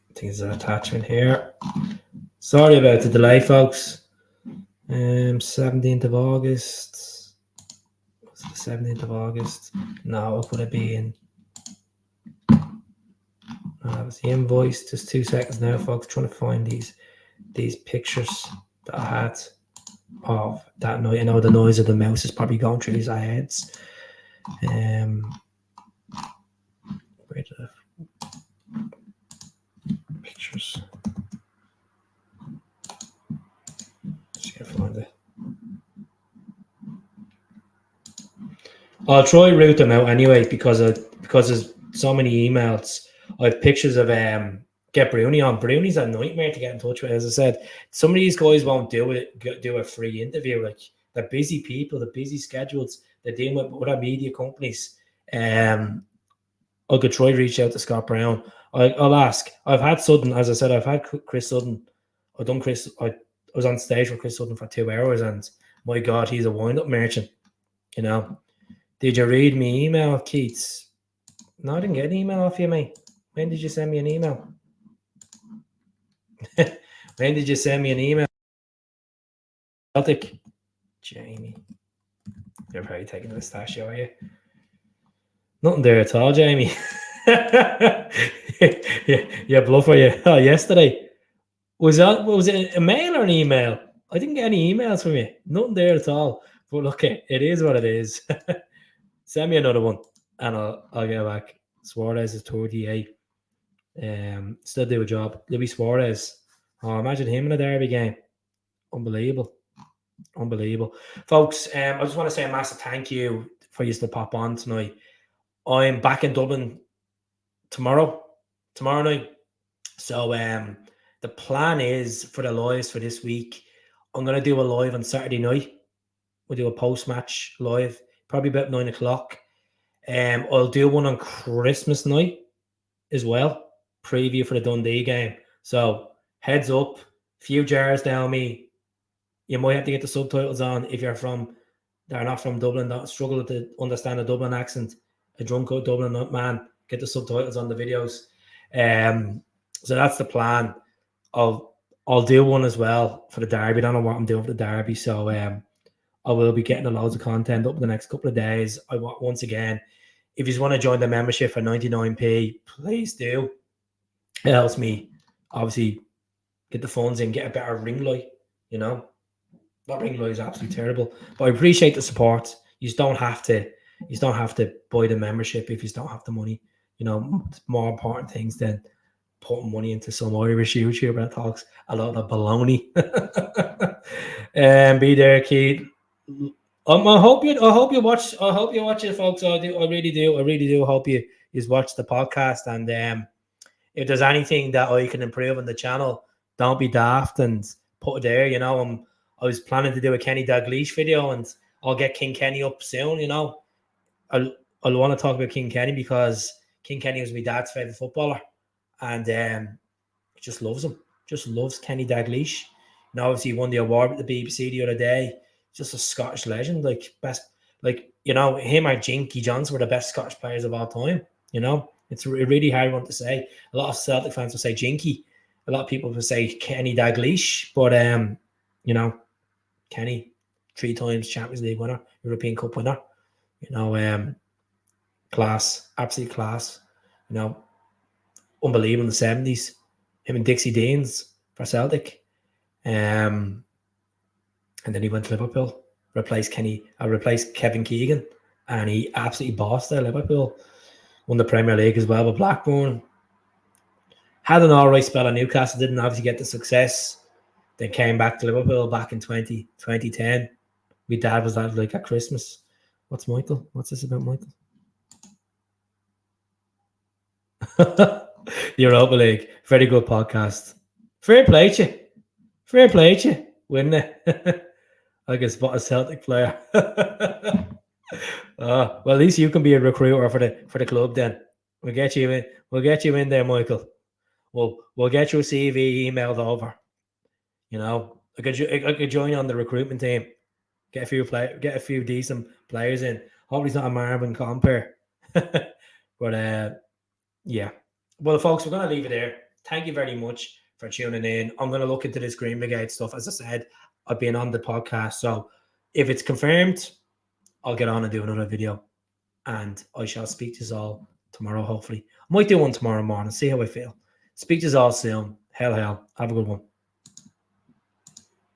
I think there's an attachment here. Sorry about the delay, folks. 17th of August. Was it the 17th of August? No, it would have been. No, that was the invoice. Just 2 seconds now, folks. Trying to find these pictures that I had of that night. I know the noise of the mouse is probably going through these heads. Where did pictures? Just gotta find it. I'll try route them out anyway because there's so many emails. I have pictures of get Bruni on. Bruni's a nightmare to get in touch with. As I said, some of these guys won't do a free interview. Like, they're busy people, they're busy schedules, they're dealing with other media companies. I could try to reach out to Scott Brown. I'll ask. I've had Sutton, as I said, I've had Chris Sutton. I was on stage with Chris Sutton for 2 hours, and my God, he's a wind-up merchant. You know. Did you read me email, Keats? No, I didn't get an email off you, mate. When did you send me an email? When did you send me an email? Celtic. Jamie. You're probably taking the pistachio, are you? Nothing there at all, Jamie. Yeah, bluffer, you. Oh, yesterday. Was it a mail or an email? I didn't get any emails from you. Nothing there at all. But look, it is what it is. Send me another one and I'll get back. Suarez is 38. Still do a job. Luis Suarez. Oh, imagine him in a derby game. Unbelievable. Folks, I just want to say a massive thank you for you to pop on tonight. I'm back in Dublin tomorrow night. So the plan is for the lives for this week, I'm going to do a live on Saturday night. We'll do a post-match live, probably about 9 o'clock. I'll do one on Christmas night as well, preview for the Dundee game. So heads up, few jars down me. You might have to get the subtitles on if you're not from Dublin, don't struggle to understand a Dublin accent. a drunk Dublin man, get the subtitles on the videos. So that's the plan. I'll do one as well for the derby. I don't know what I'm doing for the derby, so I will be getting a loads of content up in the next couple of days. I want, once again, if you just want to join the membership for 99p, please do. It helps me obviously get the funds in, get a better ring light. That ring light is absolutely terrible. But I appreciate the support. You just don't have to. You just don't have to buy the membership if you just don't have the money. More important things than putting money into some Irish YouTuber that talks a lot of baloney. And be there, Keith. I hope you watch. I hope you watch it, folks. I do. I really do. I really do hope you watch the podcast. And if there's anything that I can improve on the channel, don't be daft and put it there. I was planning to do a Kenny Dalglish video, and I'll get King Kenny up soon. I'll want to talk about King Kenny because King Kenny was my dad's favorite footballer, and just loves him. Just loves Kenny Dalglish. Obviously, he won the award with the BBC the other day. Just a Scottish legend, him or Jinky Johnson were the best Scottish players of all time. It's a really hard one to say. A lot of Celtic fans will say Jinky. A lot of people will say Kenny Dalglish, but Kenny, 3 times Champions League winner, European Cup winner. Class, absolute class. Unbelievable in the 70s. Him and Dixie Deans for Celtic. And then he went to Liverpool, replaced Kevin Keegan, and he absolutely bossed there. Liverpool won the Premier League as well with Blackburn. Had an all right spell at Newcastle, didn't obviously get the success. Then came back to Liverpool back in 2010. My dad was like at Christmas. What's Michael? What's this about Michael? Europa League. Very good podcast. Fair play to you. Fair play to you. Wouldn't it? I can spot a Celtic player. Well, at least you can be a recruiter for the club then. We'll get you in. We'll get you in there, Michael. We'll get your CV emailed over. I could join on the recruitment team. Get a few decent players in. Hopefully it's not a Marvin compare. But yeah. Well, folks, we're gonna leave it there. Thank you very much for tuning in. I'm gonna look into this Green Brigade stuff. As I said, I've been on the podcast, so if it's confirmed, I'll get on and do another video, and I shall speak to you all tomorrow. Hopefully, I might do one tomorrow morning. See how I feel. Speak to you all soon. Hell. Have a good one.